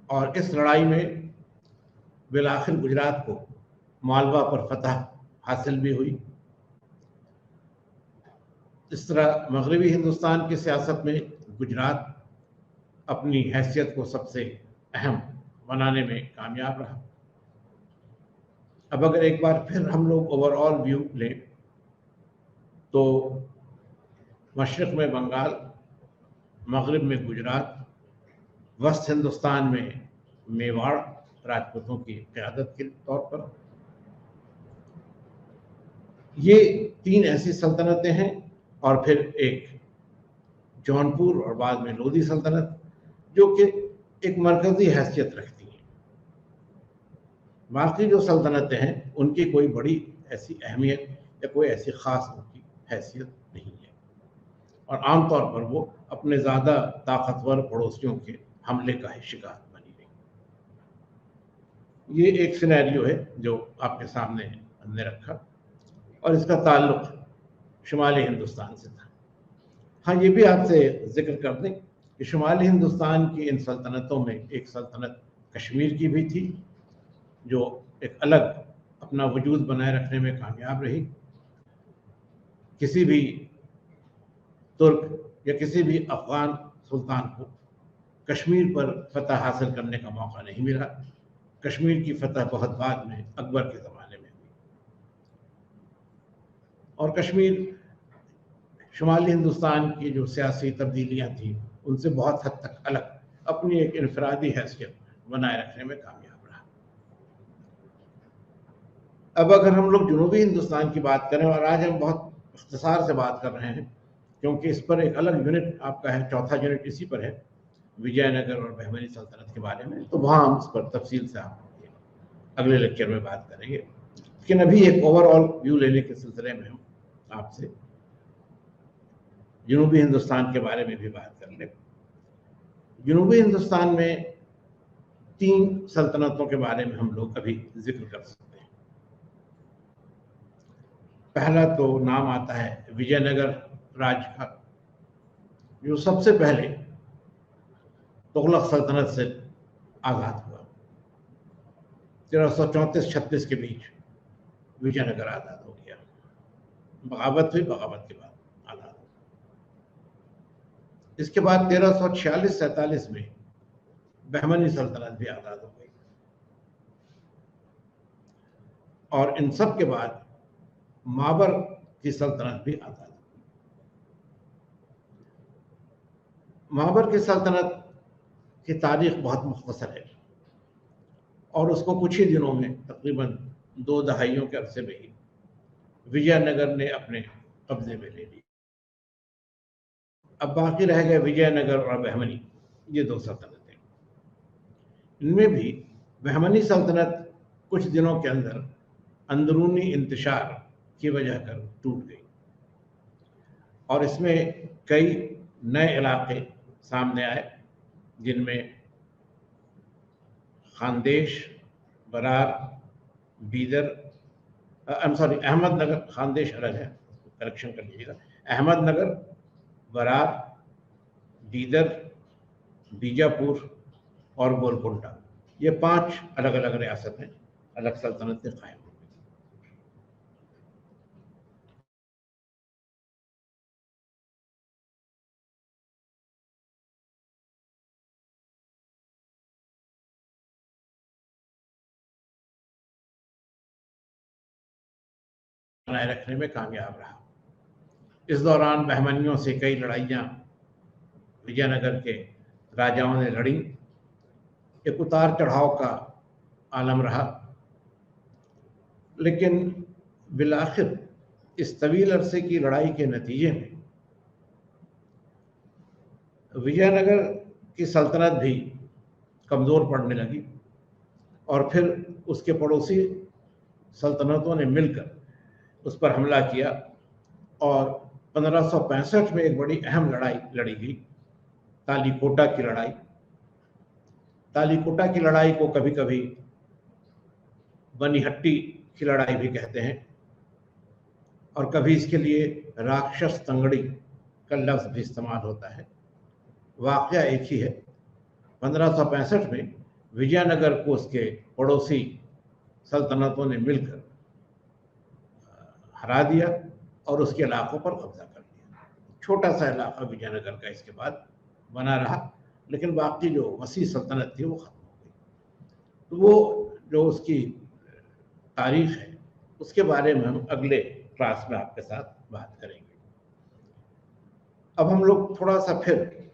और इस लड़ाई में बिलाखिर गुजरात को मालवा पर फतह हासिल भी हुई। इस तरह मगरबी हिंदुस्तान की सियासत में गुजरात अपनी हैसियत को सबसे अहम बनाने में कामयाब रहा। अब अगर एक बार फिर हम लोग ओवरऑल व्यू लें तो मशरक़ में बंगाल, मगरिब में गुजरात, वस्त हिंदुस्तान में मेवाड़ राजपूतों की क़यादत के तौर पर, ये तीन ऐसी सल्तनतें हैं। और फिर एक जौनपुर और बाद में लोधी सल्तनत, जो कि एक मरकज़ी हैसियत रखती हैं। बाकी जो सल्तनतें हैं उनकी कोई बड़ी ऐसी अहमियत या कोई ऐसी ख़ास उनकी हैसियत नहीं है, और आमतौर पर वो अपने ज़्यादा ताकतवर पड़ोसियों के हमले का ही शिकार बनी रही। ये एक सिनेरियो है जो आपके सामने हमने रखा, और इसका ताल्लुक शुमाली हिंदुस्तान से था। हाँ, ये भी आपसे जिक्र कर दें कि शुमाली हिंदुस्तान की इन सल्तनतों में एक सल्तनत कश्मीर की भी थी, जो एक अलग अपना वजूद बनाए रखने में कामयाब रही। किसी भी तुर्क या किसी भी अफगान सुल्तान को कश्मीर पर फतह हासिल करने का मौका नहीं मिला। कश्मीर की फतह बहुत बाद में अकबर के ज़माने में हुई, और कश्मीर शुमाली हिंदुस्तान की जो सियासी तब्दीलियां थी उनसे बहुत हद तक अलग अपनी एक इनफरादी हैसियत बनाए रखने में कामयाब रहा। अब अगर हम लोग जनूबी हिंदुस्तान की बात करें, और आज हम बहुत इख्तिसार से बात कर रहे हैं क्योंकि इस पर एक अलग यूनिट आपका है, चौथा यूनिट इसी पर है, विजयनगर और बहमनी सल्तनत के बारे में, तो वहाँ हम इस पर तफसील से आप अगले लेक्चर में बात करेंगे। लेकिन अभी एक ओवरऑल व्यू लेने के सिलसिले में हम आपसे जनूबी हिंदुस्तान के बारे में भी बात कर लें। जनूबी हिंदुस्तान में 3 सल्तनतों के बारे में हम लोग अभी जिक्र कर सकते हैं। पहला तो नाम आता है विजयनगर राज्य का, जो सबसे पहले तुगलक सल्तनत से आजाद हुआ। 1334-36 के बीच विजयनगर आजाद हो गया। बगावत हुई, बगावत के बाद आजाद हो। इसके बाद 1346-47 में बहमनी सल्तनत भी आजाद हो गई, और इन सब के बाद माबर की सल्तनत भी आजाद हो गई। माबर की सल्तनत की तारीख बहुत मुख्तसर है, और उसको कुछ ही दिनों में, तकरीबन 2 दहाइयों के अरसे में ही विजयनगर ने अपने कब्जे में ले ली। अब बाकी रह गए विजयनगर और बहमनी, ये 2 सल्तनतें। इनमें भी बहमनी सल्तनत कुछ दिनों के अंदर अंदरूनी इंतशार की वजह कर टूट गई, और इसमें कई नए इलाके सामने आए, जिनमें खानदेश, बरार, बीदर, अहमदनगर, खानदेश अलग है, करेक्शन कर लीजिएगा, अहमदनगर, बरार, बीदर, बीजापुर और गोलकुंडा, ये 5 अलग अलग रियासतें, अलग सल्तनतें कायम हो गई। बनाए रखने में कामयाब रहा। इस दौरान बहमनियों से कई लड़ाइयाँ विजयनगर के राजाओं ने लड़ी। एक उतार चढ़ाव का आलम रहा, लेकिन बिलाखिर इस तवील अरसे की लड़ाई के नतीजे में विजयनगर की सल्तनत भी कमज़ोर पड़ने लगी, और फिर उसके पड़ोसी सल्तनतों ने मिलकर उस पर हमला किया, और 1565 में एक बड़ी अहम लड़ाई लड़ी गई, तालीकोटा की लड़ाई। तालीकोटा की लड़ाई को कभी कभी बनीहट्टी की लड़ाई भी कहते हैं, और कभी इसके लिए राक्षस तंगड़ी का लफ्ज़ भी इस्तेमाल होता है। वाक़या एक ही है। 1565 में विजयनगर को उसके पड़ोसी सल्तनतों ने मिलकर हरा दिया और उसके इलाकों पर कब्जा कर लिया। छोटा सा इलाका विजयनगर का इसके बाद बना रहा, लेकिन बाकी जो वसी सल्तनत थी वो खत्म हो गई। तो वो जो उसकी तारीख है उसके बारे में हम अगले क्लास में आपके साथ बात करेंगे। अब हम लोग थोड़ा सा फिर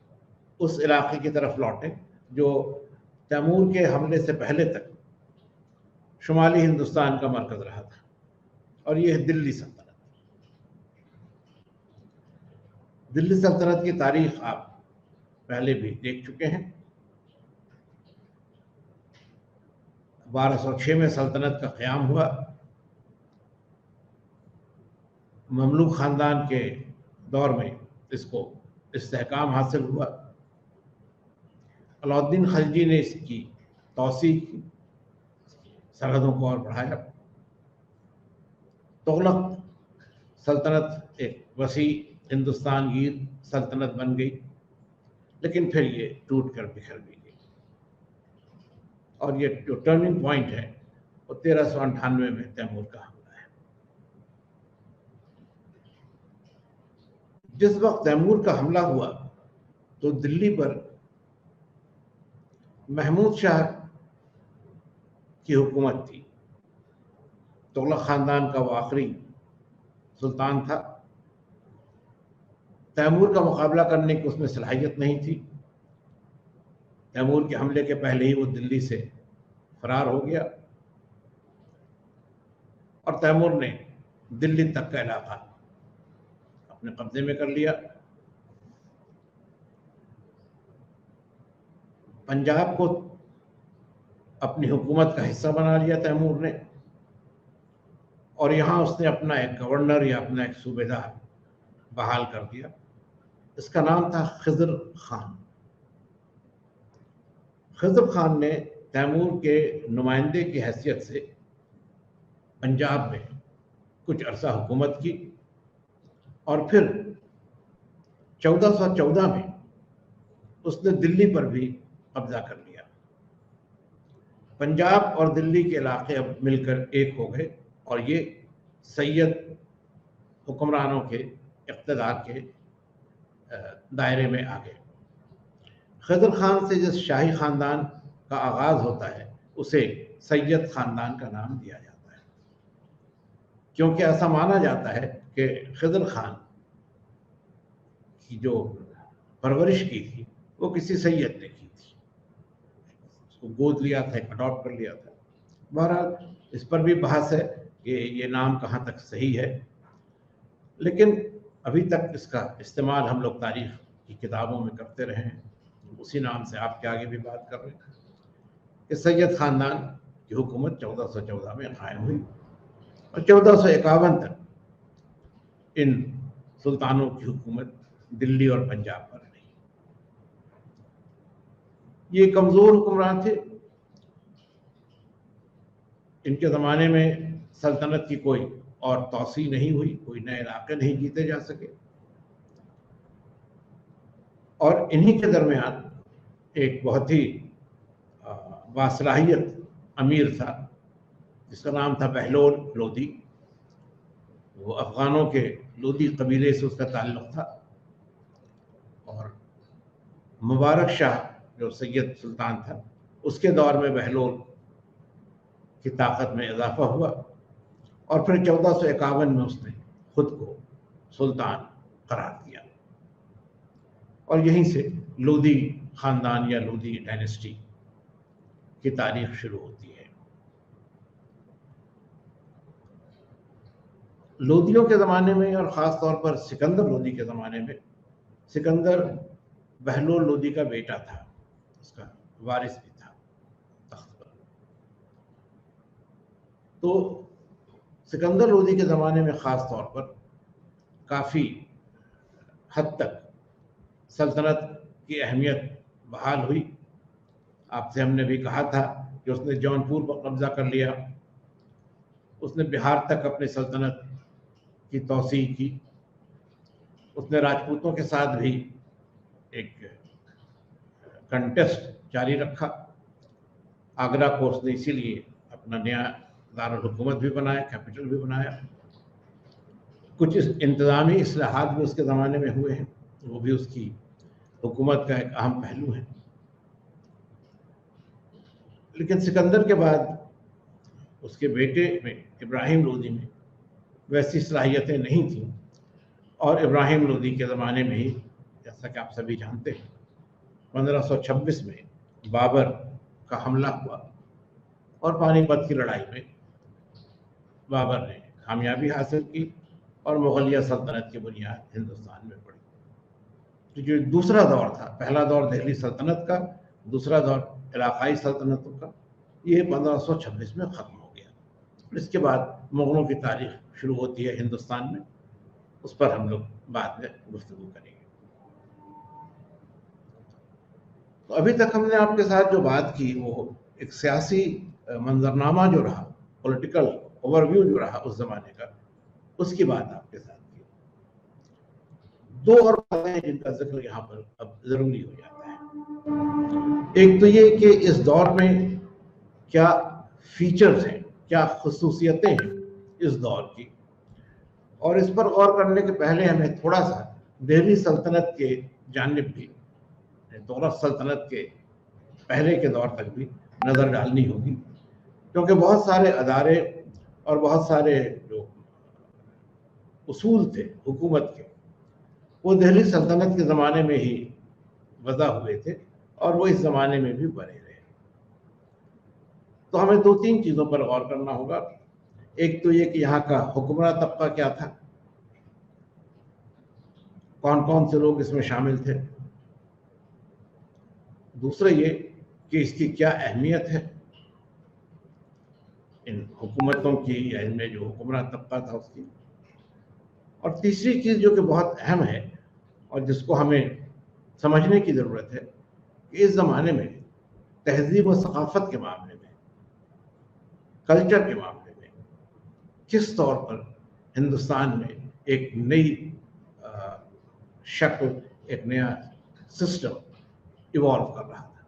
उस इलाके की तरफ लौटें जो तैमूर के हमले से पहले तक शुमाली हिंदुस्तान का मरकज रहा था, और ये है दिल्ली सल्तनत। दिल्ली सल्तनत की तारीख आप पहले भी देख चुके हैं। 1206 में सल्तनत का क़याम हुआ। ममलूक ख़ानदान के दौर में इसको इस्तेहकाम हासिल हुआ। अलाउद्दीन खिलजी ने इसकी तौसी की, सरहदों को और बढ़ाया। तुगलक सल्तनत एक वसी हिंदुस्तान गिर सल्तनत बन गई, लेकिन फिर ये टूट कर बिखर भी गई, और ये जो टर्निंग पॉइंट है वो 1398 में तैमूर का हमला है। जिस वक्त तैमूर का हमला हुआ तो दिल्ली पर महमूद शाह की हुकूमत थी। तुगलक ख़ानदान का वो आखिरी सुल्तान था। तैमूर का मुकाबला करने की उसमें सलाहियत नहीं थी। तैमूर के हमले के पहले ही वो दिल्ली से फरार हो गया और तैमूर ने दिल्ली तक का इलाका अपने कब्जे में कर लिया। पंजाब को अपनी हुकूमत का हिस्सा बना लिया तैमूर ने, और यहाँ उसने अपना एक गवर्नर या अपना एक सूबेदार बहाल कर दिया। इसका नाम था खिज़र खान। खिज़र खान ने तैमूर के नुमाइंदे की हैसियत से पंजाब में कुछ अरसा हुकूमत की और फिर 1414 में उसने दिल्ली पर भी कब्जा कर लिया। पंजाब और दिल्ली के इलाके अब मिलकर एक हो गए और ये सैयद हुक्मरानों के इक़्तिदार के दायरे में आ गए। खिज़र खान से जिस शाही ख़ानदान का आगाज़ होता है उसे सैयद ख़ानदान का नाम दिया जाता है, क्योंकि ऐसा माना जाता है कि खिज़र खान की जो परवरिश की थी वो किसी सैयद ने की थी, उसको गोद लिया था, अडॉप्ट कर लिया था। बहरहाल इस पर भी बहस है कि ये नाम कहाँ तक सही है, लेकिन अभी तक इसका इस्तेमाल हम लोग तारीख़ की किताबों में करते रहे हैं। उसी नाम से आपके आगे भी बात कर रहे हैं कि सैयद ख़ानदान की हुकूमत 1414 में कायम हुई और 1451 तक इन सुल्तानों की हुकूमत दिल्ली और पंजाब पर रही। ये कमज़ोर हुक्मरान थे। इनके ज़माने में सल्तनत की कोई और तौसी नहीं हुई, कोई नए इलाके नहीं जीते जा सके, और इन्हीं के दरमियान एक बहुत ही बासलाहियत अमीर था जिसका नाम था बहलोल लोधी। वो अफ़गानों के लोधी कबीले से उसका ताल्लुक़ था और मुबारक शाह जो सैयद सुल्तान था उसके दौर में बहलोल की ताकत में इजाफा हुआ और फिर 1451 में उसने खुद को सुल्तान करार दिया और यहीं से लोधी ख़ानदान या लोधी डायनेस्टी की तारीख शुरू होती है। लोधियों के ज़माने में और ख़ास तौर पर सिकंदर लोधी के ज़माने में, सिकंदर बहलोल लोधी का बेटा था, उसका वारिस भी था तख्त पर। तो सिकंदर लोधी के ज़माने में ख़ास तौर पर काफ़ी हद तक सल्तनत की अहमियत बहाल हुई। आपसे हमने भी कहा था कि उसने जौनपुर पर कब्जा कर लिया, उसने बिहार तक अपनी सल्तनत की तौसीह की, उसने राजपूतों के साथ भी एक कंटेस्ट जारी रखा। आगरा को उसने इसीलिए अपना नया दारुल हुकूमत भी बनाया, कैपिटल भी बनाया। कुछ इंतज़ामी इस्लाहात भी उसके ज़माने में हुए हैं, वो भी उसकी हुकूमत का एक अहम पहलू है। लेकिन सिकंदर के बाद उसके बेटे में इब्राहिम लोदी में वैसी सलाहियतें नहीं थीं और इब्राहिम लोदी के ज़माने में ही, जैसा कि आप सभी जानते हैं, 1526 में बाबर का हमला हुआ और पानीपत की लड़ाई में बाबर ने कामयाबी हासिल की और मुगलिया सल्तनत की बुनियाद हिंदुस्तान में पड़ी। तो जो दूसरा दौर था, पहला दौर दिल्ली सल्तनत का, दूसरा दौर इलाकाई सल्तनतों का, ये 1526 में ख़त्म हो गया। इसके बाद मुग़लों की तारीख़ शुरू होती है हिंदुस्तान में, उस पर हम लोग बाद में गुफ्तगू करेंगे। तो अभी तक हमने आपके साथ जो बात की वो एक सियासी मंजरनामा जो रहा, पॉलिटिकल ओवरव्यू जो रहा उस ज़माने का, उसकी बात आपके साथ की। दो और बातें हैं जिनका जिक्र यहाँ पर अब ज़रूरी हो जाता है। एक तो ये कि इस दौर में क्या फीचर्स हैं, क्या खुसूसियतें हैं इस दौर की, और इस पर गौर करने के पहले हमें थोड़ा सा दिल्ली सल्तनत के जानिब भी, दौलत सल्तनत के पहले के दौर तक भी नज़र डालनी होगी, क्योंकि बहुत सारे अदारे और बहुत सारे जो उसूल थे हुकूमत के, वो दिल्ली सल्तनत के ज़माने में ही वज़ा हुए थे और वो इस ज़माने में भी बने रहे। तो हमें 2-3 चीज़ों पर गौर करना होगा। एक तो ये कि यहाँ का हुक्मरान तबका क्या था, कौन कौन से लोग इसमें शामिल थे। दूसरा ये कि इसकी क्या अहमियत है इन हुकूमतों की या इनमें जो हुक्मरान तबका था उसकी। और तीसरी चीज़ जो कि बहुत अहम है और जिसको हमें समझने की ज़रूरत है कि इस ज़माने में तहज़ीब और सकाफ़त के मामले में, कल्चर के मामले में किस तौर पर हिंदुस्तान में एक नई शक्ल, एक नया सिस्टम इवॉल्व कर रहा था।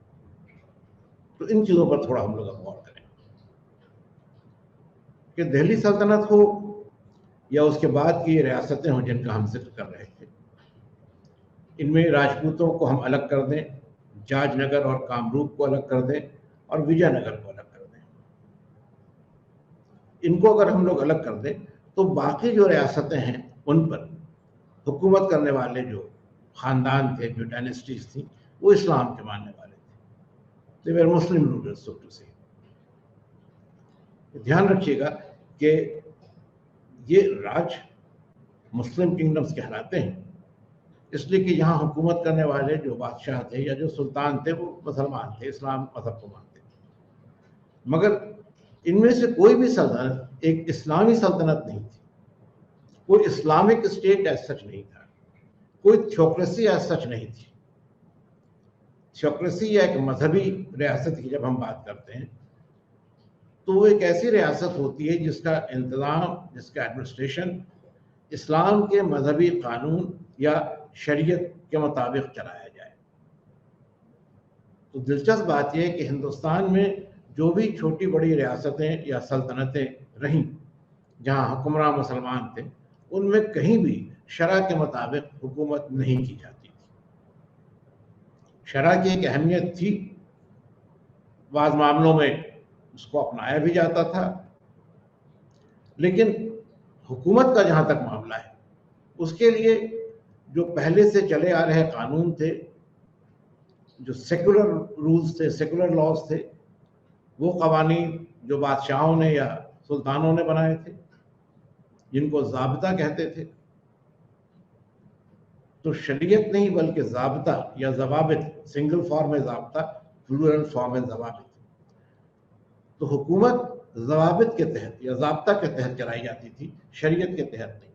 तो इन चीज़ों पर थोड़ा हम लोग अब गौर करें कि दिल्ली सल्तनत हो या उसके बाद की रियासतें हों जिनका हम जिक्र कर रहे थे, इनमें राजपूतों को हम अलग कर दें, जाजनगर और कामरूप को अलग कर दें और विजयनगर को अलग कर दें। इनको अगर हम लोग अलग कर दें तो बाकी जो रियासतें हैं उन पर हुकूमत करने वाले जो ख़ानदान थे, जो डायनेस्टीज थी, वो इस्लाम के मानने वाले थे। दे वर मुस्लिम रूलर्स, सो टू से। ध्यान रखिएगा कि ये राज मुस्लिम किंगडम्स कहलाते हैं इसलिए कि यहाँ हुकूमत करने वाले जो बादशाह थे या जो सुल्तान थे वो मुसलमान थे, इस्लाम मजहब को मानते थे। मगर इनमें से कोई भी सल्तनत एक इस्लामी सल्तनत नहीं थी, कोई इस्लामिक स्टेट एज सच नहीं था, कोई थियोक्रेसी एज सच नहीं थी। थियोक्रेसी या एक मजहबी रियासत की जब हम बात करते हैं तो वो एक ऐसी रियासत होती है जिसका इंतज़ाम, जिसका एडमिनिस्ट्रेशन इस्लाम के मजहबी कानून या शरीयत के मुताबिक चलाया जाए। तो दिलचस्प बात यह है कि हिंदुस्तान में जो भी छोटी बड़ी रियासतें या सल्तनतें रहीं जहाँ हुक्मरान मुसलमान थे, उनमें कहीं भी शरअ के मुताबिक हुकूमत नहीं की जाती थी। शरअ की एक अहमियत थी, बाज़ मामलों में उसको अपनाया भी जाता था, लेकिन हुकूमत का जहाँ तक मामला है उसके लिए जो पहले से चले आ रहे कानून थे, जो सेकुलर रूल्स थे, सेकुलर लॉज थे, वो कवानीन जो बादशाहों ने या सुल्तानों ने बनाए थे, जिनको ज़ाब्ता कहते थे, तो शरीयत नहीं बल्कि ज़ाब्ता या ज़वाबित, सिंगल फॉर्म है ज़ाब्ता, प्लूरल फॉर्म है ज़वाबित। तो हुकूमत ज़वाबित के तहत या ज़ाब्ता के तहत चलाई जाती थी, शरीयत के तहत नहीं।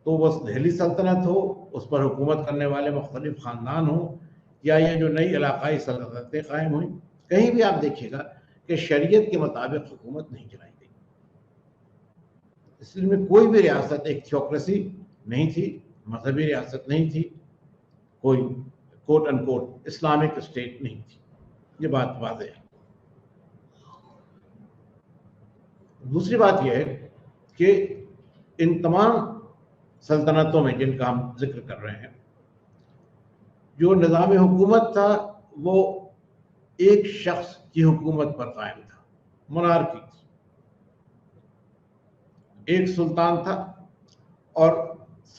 तो बस दिल्ली सल्तनत हो, उस पर हुकूमत करने वाले मुख्तलिफ ख़ानदान हों, या ये जो नई इलाकाई सल्तनतें कायम हुई, कहीं भी आप देखिएगा कि शरीयत के मुताबिक हुकूमत नहीं चलाई गई। इसलिए में कोई भी रियासत एक थियोक्रेसी नहीं थी, मजहबी रियासत नहीं थी, कोई कोट अनकोट इस्लामिक स्टेट नहीं थी। ये बात वाज़ेह है। दूसरी बात यह है कि इन तमाम सल्तनतों में जिनका हम जिक्र कर रहे हैं, जो निज़ाम हुकूमत था वो एक शख्स की हुकूमत पर कायम था, मोनार्की। एक सुल्तान था और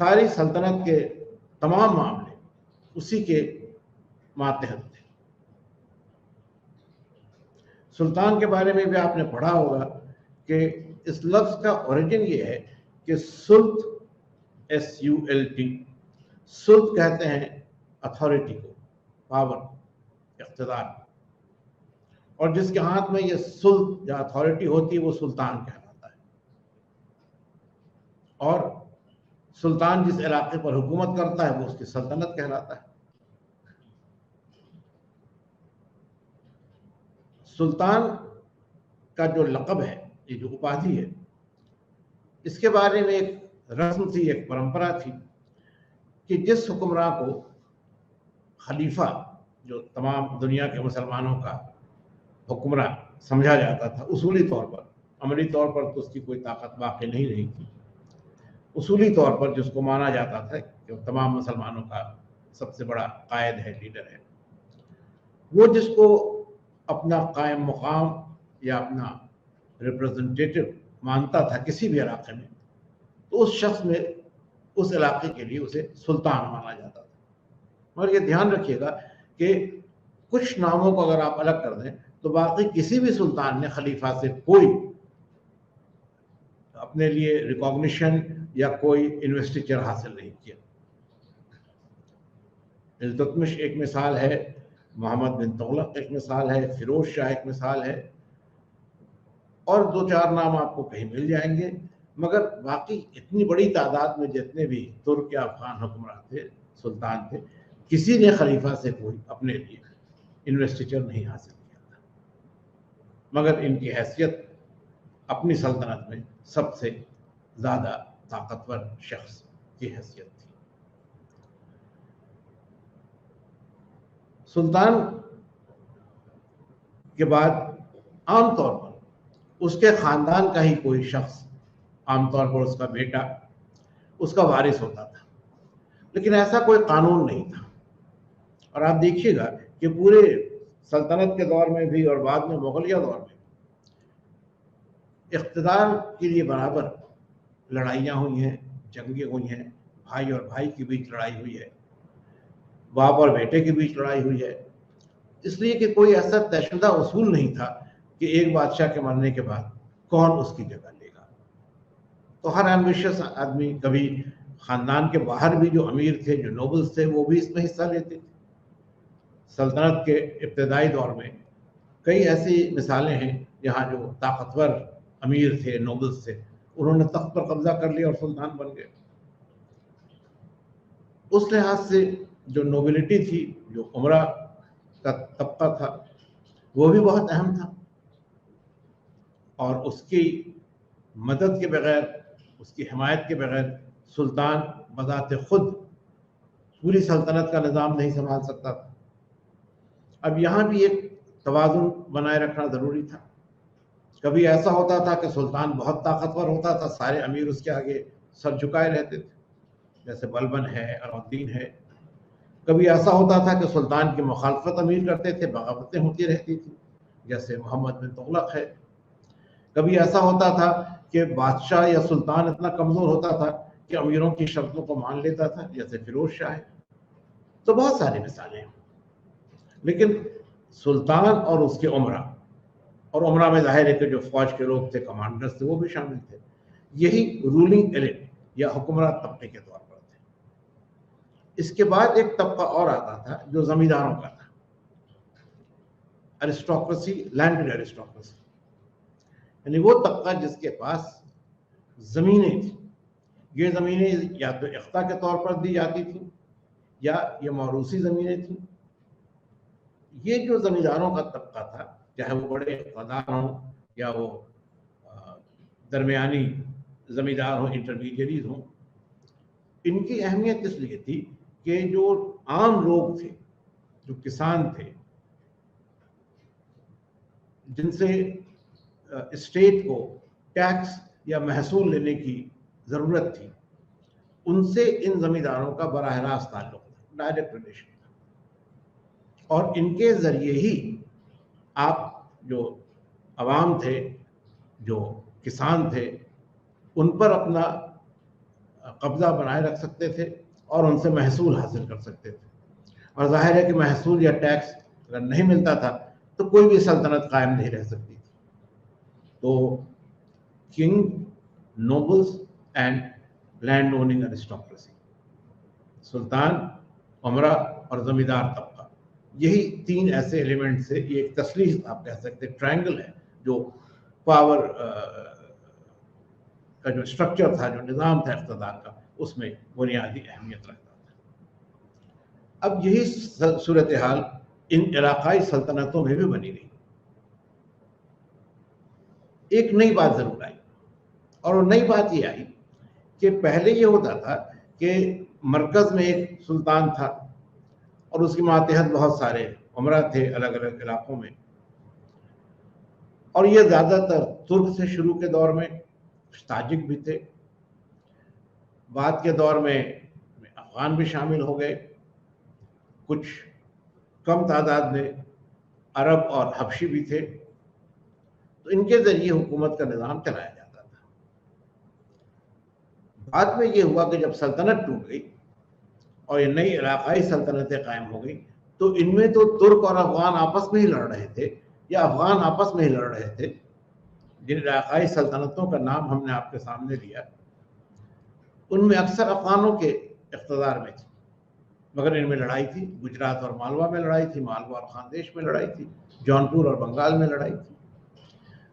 सारी सल्तनत के तमाम मामले उसी के मातहत थे। सुल्तान के बारे में भी आपने पढ़ा होगा कि इस लफ्ज़ का ओरिजिन ये है कि सुल्त, SULT, सुल्त कहते हैं अथॉरिटी को, पावर, इख्तिदार, और जिसके हाथ में ये सुल्त या अथॉरिटी होती है वो सुल्तान कहलाता है। और सुल्तान जिस इलाके पर हुकूमत करता है वो उसकी सल्तनत कहलाता है। सुल्तान का जो लक़ब है, ये जो उपाधि है, इसके बारे में एक रस्म थी, एक परंपरा थी कि जिस हुक्मरान को खलीफा, जो तमाम दुनिया के मुसलमानों का हुक्मरान समझा जाता था उसूली तौर पर, अमली तौर पर तो उसकी कोई ताकत बाकी नहीं रही थी, उसूली तौर पर जिसको माना जाता था कि वो तमाम मुसलमानों का सबसे बड़ा कायद है, लीडर है, वो जिसको अपना कायम मुकाम या अपना रिप्रेजेंटेटिव मानता था किसी भी इलाके में, तो उस शख्स में उस इलाके के लिए उसे सुल्तान माना जाता था। मगर ये ध्यान रखिएगा कि कुछ नामों को अगर आप अलग कर दें तो बाकी किसी भी सुल्तान ने खलीफा से कोई अपने लिए रिकॉग्निशन या कोई इन्वेस्टिचर हासिल नहीं किया। इल्तुतमिश एक मिसाल है, मोहम्मद बिन तुगलक एक मिसाल है, फिरोज शाह एक मिसाल है, और दो चार नाम आपको कहीं मिल जाएंगे। मगर बाकी इतनी बड़ी तादाद में जितने भी तुर्क या अफगान हुक्मरान थे, सुल्तान थे, किसी ने खलीफा से कोई अपने लिए इन्वेस्टिचर नहीं हासिल किया था। मगर इनकी हैसियत अपनी सल्तनत में सबसे ज़्यादा ताकतवर शख्स की हैसियत थी। सुल्तान के बाद आमतौर पर उसके ख़ानदान का ही कोई शख्स, आमतौर पर उसका बेटा, उसका वारिस होता था। लेकिन ऐसा कोई कानून नहीं था। और आप देखिएगा कि पूरे सल्तनत के दौर में भी और बाद में मुगलिया दौर में इख्तिदार के लिए बराबर लड़ाइयाँ हुई हैं, जंगें हुई हैं, भाई और भाई के बीच लड़ाई हुई है, बाप और बेटे के बीच लड़ाई हुई है। इसलिए कि कोई ऐसा तयशुदा उसूल नहीं था कि एक बादशाह के मरने के बाद कौन उसकी जगह लेगा। तो हर एम्बिशियस आदमी, कभी खानदान के बाहर भी जो अमीर थे, जो नोबल्स थे, वो भी इसमें हिस्सा लेते थे। सल्तनत के इब्तदाई दौर में कई ऐसी मिसालें हैं जहाँ जो ताकतवर अमीर थे, नोबल्स थे, उन्होंने तख्त पर कब्जा कर लिया और सुल्तान बन गए। उस लिहाज से जो नोबिलिटी थी, जो उमरा का तबका था, वो भी बहुत अहम था। और उसकी मदद के बगैर, उसकी हिमायत के बगैर सुल्तान बज़ाते खुद पूरी सल्तनत का निज़ाम नहीं संभाल सकता था। अब यहाँ भी एक तवाज़ुन बनाए रखना ज़रूरी था। कभी ऐसा होता था कि सुल्तान बहुत ताकतवर होता था, सारे अमीर उसके आगे सर झुकाए रहते थे, जैसे बलबन है, अलाउद्दीन है। कभी ऐसा होता था कि सुल्तान की मुखालफत अमीर करते थे, बगावतें होती रहती थी, जैसे मोहम्मद बिन तुगलक है। कभी ऐसा होता था कि बादशाह या सुल्तान इतना कमज़ोर होता था कि अमीरों की शर्तों को मान लेता था, जैसे फिरोज शाह है। तो बहुत सारी मिसालें हैं। लेकिन सुल्तान और उसके उमरा, और उमरा में जाहिर है कि जो फौज के लोग थे, कमांडर्स थे, वो भी शामिल थे, यही रूलिंग एलिट या हुक्मरान तबके के तौर पर थे। इसके बाद एक तबका और आता था जो जमींदारों का था, अरिस्टोक्रेसी, लैंडेड अरिस्टोक्रेसी, यानी वो तबका जिसके पास जमीनें थी। ये जमीनें या तो इख्ता के तौर पर दी जाती थी या ये मौरूसी जमीनें थी। ये जो जमींदारों का तबका था, चाहे वो बड़े इक़्तिदार हों या वो दरमियानी जमींदार हों, इंटरमीडियरीज हों, इनकी अहमियत इसलिए थी कि जो आम लोग थे, जो किसान थे, जिनसे स्टेट को टैक्स या महसूल लेने की ज़रूरत थी, उनसे इन जमींदारों का बराह रास्त ताल्लुक था, डायरेक्ट रिलेशन था। और इनके ज़रिए ही आप जो अवाम थे, जो किसान थे, उन पर अपना कब्जा बनाए रख सकते थे और उनसे महसूल हासिल कर सकते थे। और जाहिर है कि महसूल या टैक्स अगर नहीं मिलता था तो कोई भी सल्तनत कायम नहीं रह सकती थी। तो king, nobles and land owning aristocracy, सुल्तान, उमरा और जमींदार तबका, यही तीन ऐसे एलिमेंट से ये एक तस्लीह आप कह सकते हैं, ट्रायंगल है, जो पावर का जो स्ट्रक्चर था, जो निज़ाम था इक़्तिदार का, उसमें बुनियादी अहमियत रखता था। अब यही सूरत हाल इन इलाकाई सल्तनतों में भी बनी रही। एक नई बात ज़रूर आई, और वो नई बात ये आई कि पहले ये होता था कि मरकज़ में एक सुल्तान था और उसके मातहत बहुत सारे उमरा थे अलग अलग इलाकों में, और ये ज़्यादातर तुर्क थे शुरू के दौर में, ताजिक भी थे, बाद के दौर में अफगान भी शामिल हो गए, कुछ कम तादाद में अरब और हबशी भी थे। तो इनके ज़रिए हुकूमत का निज़ाम चलाया जाता था। बाद में ये हुआ कि जब सल्तनत टूट गई और ये नई इलाकाई सल्तनतें कायम हो गई, तो इनमें तो तुर्क और अफगान आपस में ही लड़ रहे थे, या अफगान आपस में ही लड़ रहे थे। जिन इलाकाई सल्तनतों का नाम हमने आपके सामने लिया, उनमें अक्सर अफगानों के इक़्तिदार में थी, मगर इनमें लड़ाई थी। गुजरात और मालवा में लड़ाई थी, मालवा और खानदेश में लड़ाई थी, जौनपुर और बंगाल में लड़ाई थी।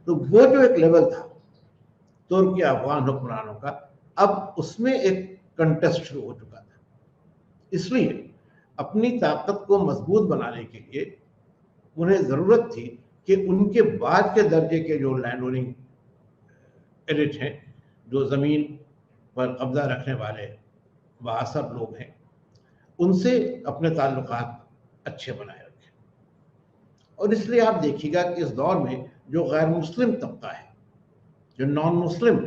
तो वो जो एक लेवल था तुर्क या अफगान हुक्मरानों का, अब उसमें एक कंटेस्ट शुरू हो चुका था। इसलिए अपनी ताकत को मजबूत बनाने के लिए उन्हें जरूरत थी कि उनके बाद के दर्जे के जो लैंड ओनिंग एलिट हैं, जो जमीन पर कब्जा रखने वाले बाअसर लोग हैं, उनसे अपने ताल्लुकात अच्छे बनाए रखें। और इसलिए आप देखिएगा कि इस दौर में जो गैर मुस्लिम तबका है, जो non Muslim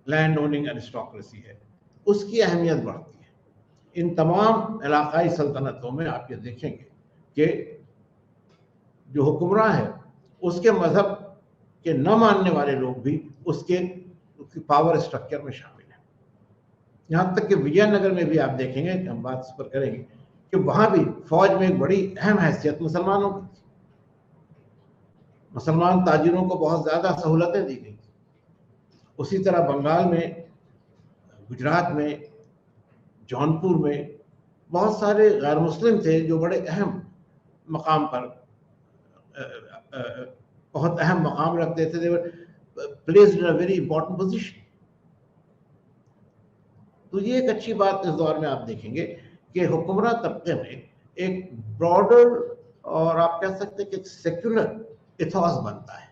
land owning aristocracy है, उसकी अहमियत बढ़ती है। इन तमाम इलाकाई सल्तनतों में आप ये देखेंगे कि जो हुक्मरान है उसके मजहब के न मानने वाले लोग भी उसके पावर स्ट्रक्चर में शामिल हैं। यहाँ तक कि विजयनगर में भी आप देखेंगे, हम बात इस पर करेंगे, कि वहां भी फौज में एक बड़ी अहम हैसियत मुसलमानों की थी। मुसलमान ताजिरों को बहुत ज्यादा सहूलतें दी गई। उसी तरह बंगाल में, गुजरात में, जौनपुर में बहुत सारे गैर मुस्लिम थे जो बड़े अहम मकाम पर बहुत अहम मकाम रखते थे। They were placed in a very important position. तो ये एक अच्छी बात इस दौर में आप देखेंगे कि हुक्मरान तबके में एक ब्रॉडर और आप कह सकते हैं कि एक सेक्युलर इथॉस बनता है,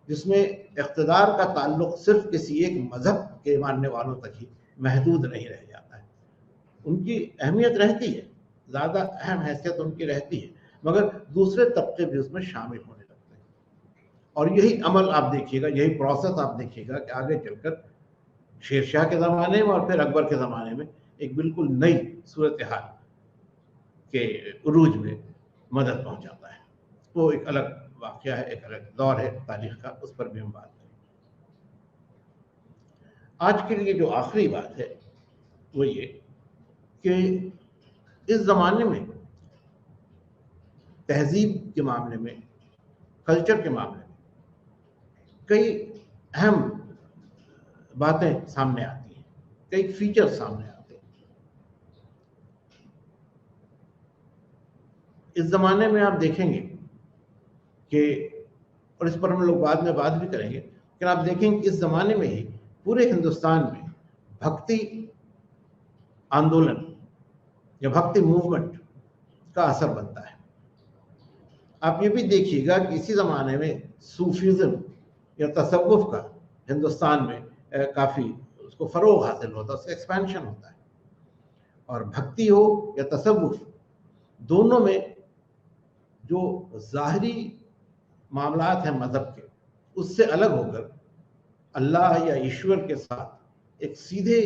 जिसमें इख्तिदार का ताल्लुक सिर्फ किसी एक मजहब के मानने वालों तक ही महदूद नहीं रह जाता है। उनकी अहमियत रहती है, ज़्यादा अहम हैसियत उनकी रहती है, मगर दूसरे तबके भी उसमें शामिल होने लगते हैं। और यही अमल आप देखिएगा, यही प्रोसेस आप देखिएगा कि आगे चलकर शेरशाह के ज़माने में और फिर अकबर के ज़माने में एक बिल्कुल नई सूरत हाल के उरूज में मदद पहुंचाता है। वो एक अलग वाक़या है, एक अलग दौर है तारीख का, उस पर भी हम बात करेंगे। आज के लिए जो आखिरी बात है वो ये कि इस ज़माने में तहजीब के मामले में, कल्चर के मामले में कई अहम बातें सामने आती हैं, कई फीचर्स सामने आते हैं। इस ज़माने में आप देखेंगे कि, और इस पर हम लोग बाद में बात भी करेंगे, लेकिन आप देखेंगे कि इस ज़माने में ही पूरे हिंदुस्तान में भक्ति आंदोलन या भक्ति मूवमेंट का असर बनता है। आप ये भी देखिएगा कि इसी ज़माने में सूफीज़म या तसव्वुफ का हिंदुस्तान में काफ़ी उसको फ़रोग़ हासिल होता है, उसका एक्सपेंशन होता है। और भक्ति हो या तसव्वुफ, दोनों में जो ज़ाहरी मामलात हैं मज़हब के, उससे अलग होकर अल्लाह या ईश्वर के साथ एक सीधे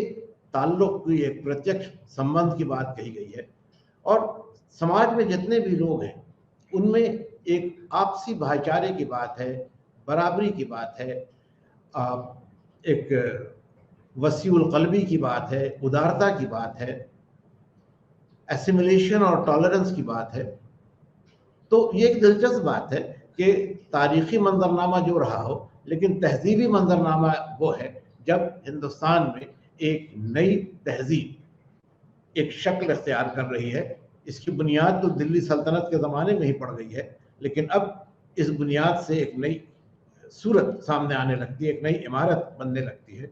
ताल्लुक़ की, एक प्रत्यक्ष संबंध की बात कही गई है। और समाज में जितने भी लोग हैं उनमें एक आपसी भाईचारे की बात है, बराबरी की बात है, एक वसीउल क़ल्बी की बात है, उदारता की बात है, एसिमिलेशन और टॉलरेंस की बात है। तो ये एक दिलचस्प बात है कि तारीख़ी मंजरनामा जो रहा हो, लेकिन तहजीबी मंजरनामा वो है जब हिंदुस्तान में एक नई तहजीब एक शक्ल इख्तियार कर रही है। इसकी बुनियाद तो दिल्ली सल्तनत के ज़माने में ही पड़ गई है, लेकिन अब इस बुनियाद से एक नई सूरत सामने आने लगती है, एक नई इमारत बनने लगती है,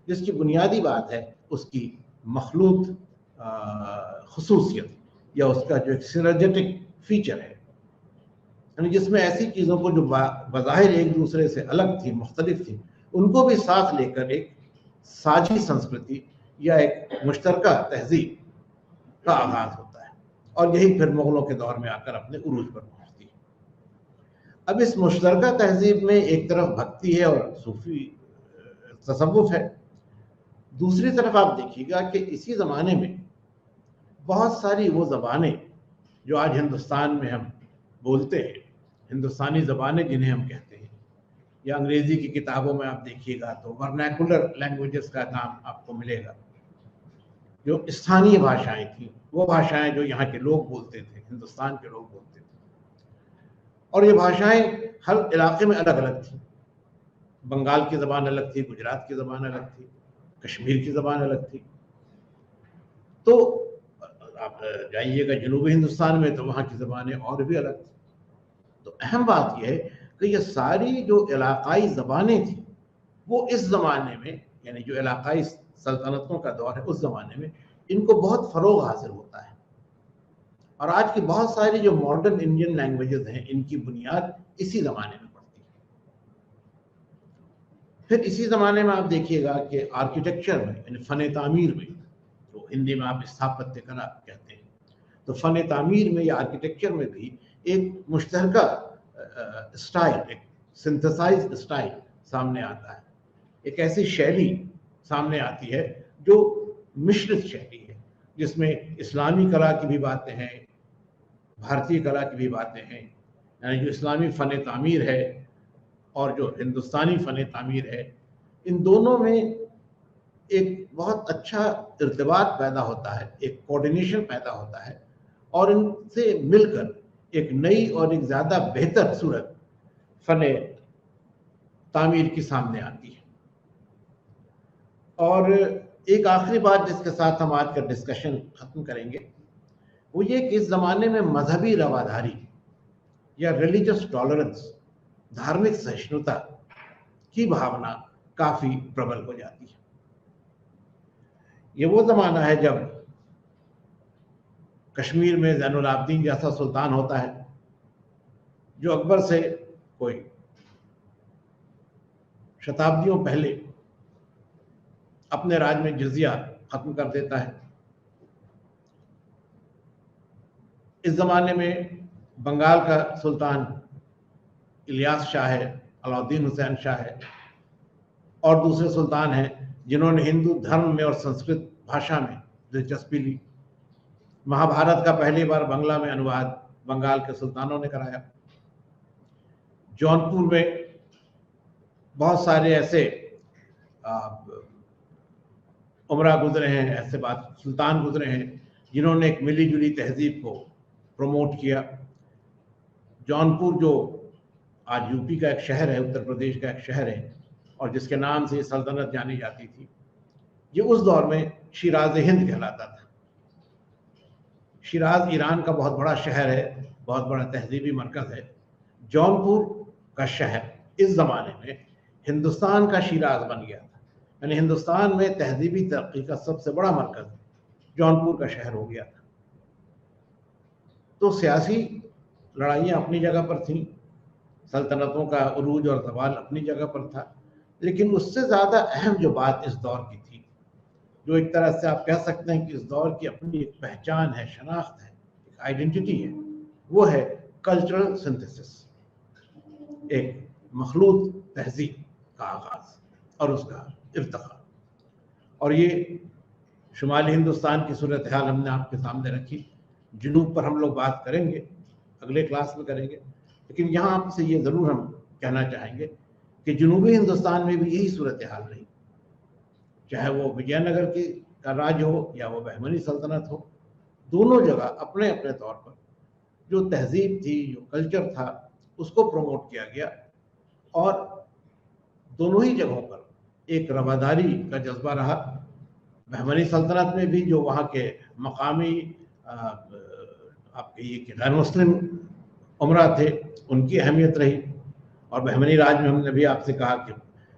जिसकी बुनियादी बात है उसकी मखलूत खुसूसियत या उसका जो एक सिनर्जेटिक फीचर है, यानी जिसमें ऐसी चीज़ों को जो बज़ाहिर एक दूसरे से अलग थी, मुख्तलिफ थी, उनको भी साथ लेकर एक साझी संस्कृति या एक मुश्तरका तहजीब का आगाज़ होता है। और यही फिर मुग़लों के दौर में आकर अपने उरूज पर पहुँचती है। अब इस मुश्तरका तहजीब में एक तरफ भक्ति है और सूफी तसव्वुफ है, दूसरी तरफ आप देखिएगा कि इसी ज़माने में बहुत सारी वो ज़बानें जो आज हिंदुस्तान में हम बोलते हैं, हिंदुस्तानी ज़बानें जिन्हें हम कहते हैं, या अंग्रेजी की किताबों में आप देखिएगा तो वर्नैकुलर लैंग्वेजेस का नाम आपको मिलेगा। जो स्थानीय भाषाएं थी, वो भाषाएं जो यहाँ के लोग बोलते थे, हिंदुस्तान के लोग बोलते थे, और ये भाषाएं हर इलाके में अलग अलग थी। बंगाल की ज़बान अलग थी, गुजरात की ज़बान अलग थी, कश्मीर की ज़बान अलग थी। तो आप जाइएगा जनूबी हिंदुस्तान में तो वहाँ की ज़बानें और भी अलग थी। तो अहम बात यह है कि ये सारी जो इलाकाई ज़बानें थी, वो इस ज़माने में, यानी जो इलाकाई सल्तनतों का दौर है उस ज़माने में, इनको बहुत फ़रोग़ हासिल होता है। और आज की बहुत सारी जो मॉडर्न इंडियन लैंग्वेजेस हैं, इनकी बुनियाद इसी ज़माने में पड़ती है। फिर इसी ज़माने में आप देखिएगा कि आर्किटेक्चर में, यानी फ़न तामीर में, जो हिंदी में आप स्थापत्य कला कहते हैं, तो फ़न तामीर में या आर्किटेक्चर में भी एक मुश्तरका स्टाइल, एक सिंथेसाइज्ड स्टाइल सामने आता है। एक ऐसी शैली सामने आती है जो मिश्रित शैली है, जिसमें इस्लामी कला की भी बातें हैं, भारतीय कला की भी बातें हैं। यानी जो इस्लामी फ़न तामीर है और जो हिंदुस्तानी फ़न तामीर है, इन दोनों में एक बहुत अच्छा इर्तिबात पैदा होता है, एक कोऑर्डिनेशन पैदा होता है, और इनसे मिलकर एक नई और एक ज़्यादा बेहतर सूरत फ़न तामीर की सामने आती है। और एक आखिरी बात जिसके साथ हम आज का डिस्कशन ख़त्म करेंगे, वो ये कि इस ज़माने में मजहबी रवाधारी या रिलीजियस टॉलरेंस, धार्मिक सहिष्णुता की भावना काफ़ी प्रबल हो जाती है। ये वो ज़माना है जब कश्मीर में ज़ैनुल आबदीन जैसा सुल्तान होता है, जो अकबर से कोई शताब्दियों पहले अपने राज में जजिया ख़त्म कर देता है। इस ज़माने में बंगाल का सुल्तान इलियास शाह है, अलाउद्दीन हुसैन शाह है, और दूसरे सुल्तान हैं जिन्होंने हिंदू धर्म में और संस्कृत भाषा में दिलचस्पी ली। महाभारत का पहली बार बांग्ला में अनुवाद बंगाल के सुल्तानों ने कराया। जौनपुर में बहुत सारे ऐसे उमरा गुजरे हैं, ऐसे बात सुल्तान गुजरे हैं जिन्होंने एक मिली जुली तहजीब को प्रमोट किया। जौनपुर जो आज यूपी का एक शहर है, उत्तर प्रदेश का एक शहर है, और जिसके नाम से सल्तनत जानी जाती थी, ये उस दौर में शिराज हिंद कहलाता था। शिराज ईरान का बहुत बड़ा शहर है, बहुत बड़ा तहजीबी मरकज़ है। जौनपुर का शहर इस ज़माने में हिंदुस्तान का शिराज बन गया था, यानी हिंदुस्तान में तहजीबी तरक्की का सबसे बड़ा मरकज़ जौनपुर का शहर हो गया था। तो सियासी लड़ाइयाँ अपनी जगह पर थीं, सल्तनतों का उरूज और ज़वाल अपनी जगह पर था, लेकिन उससे ज़्यादा अहम जो बात इस दौर की थी, जो एक तरह से आप कह सकते हैं कि इस दौर की अपनी एक पहचान है, शनाख्त है, एक आइडेंटिटी है, वो है कल्चरल सिंथेसिस, एक मखलूत तहजीब का आगाज़ और उसका इर्तिक़ा। और ये शुमाली हिंदुस्तान की सूरत हाल हमने आपके सामने रखी। जुनूब पर हम लोग बात करेंगे, अगले क्लास में करेंगे, लेकिन यहाँ आपसे ये ज़रूर हम कहना चाहेंगे कि जनूबी हिंदुस्तान में भी यही सूरत हाल रही, चाहे वो विजयनगर की का राज हो या वो बहमनी सल्तनत हो। दोनों जगह अपने अपने तौर पर जो तहजीब थी, जो कल्चर था, उसको प्रमोट किया गया, और दोनों ही जगहों पर एक रवादारी का जज्बा रहा। बहमनी सल्तनत में भी जो वहाँ के मकामी आप कहिए कि गैर मुस्लिम उमरा थे, उनकी अहमियत रही, और बहमनी राज में हमने भी आपसे कहा कि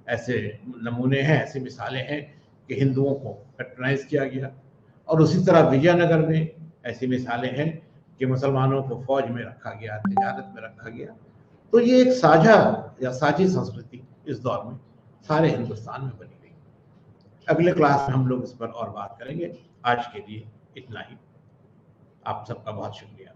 ऐसे नमूने हैं, ऐसी मिसालें हैं कि हिंदुओं को पैट्रनाइज किया गया, और उसी तरह विजयनगर में ऐसी मिसालें हैं कि मुसलमानों को फौज में रखा गया, तिजारत में रखा गया। तो ये एक साझा या साझी संस्कृति इस दौर में सारे हिंदुस्तान में बनी गई। अगले क्लास में हम लोग इस पर और बात करेंगे। आज के लिए इतना ही। आप सबका बहुत शुक्रिया।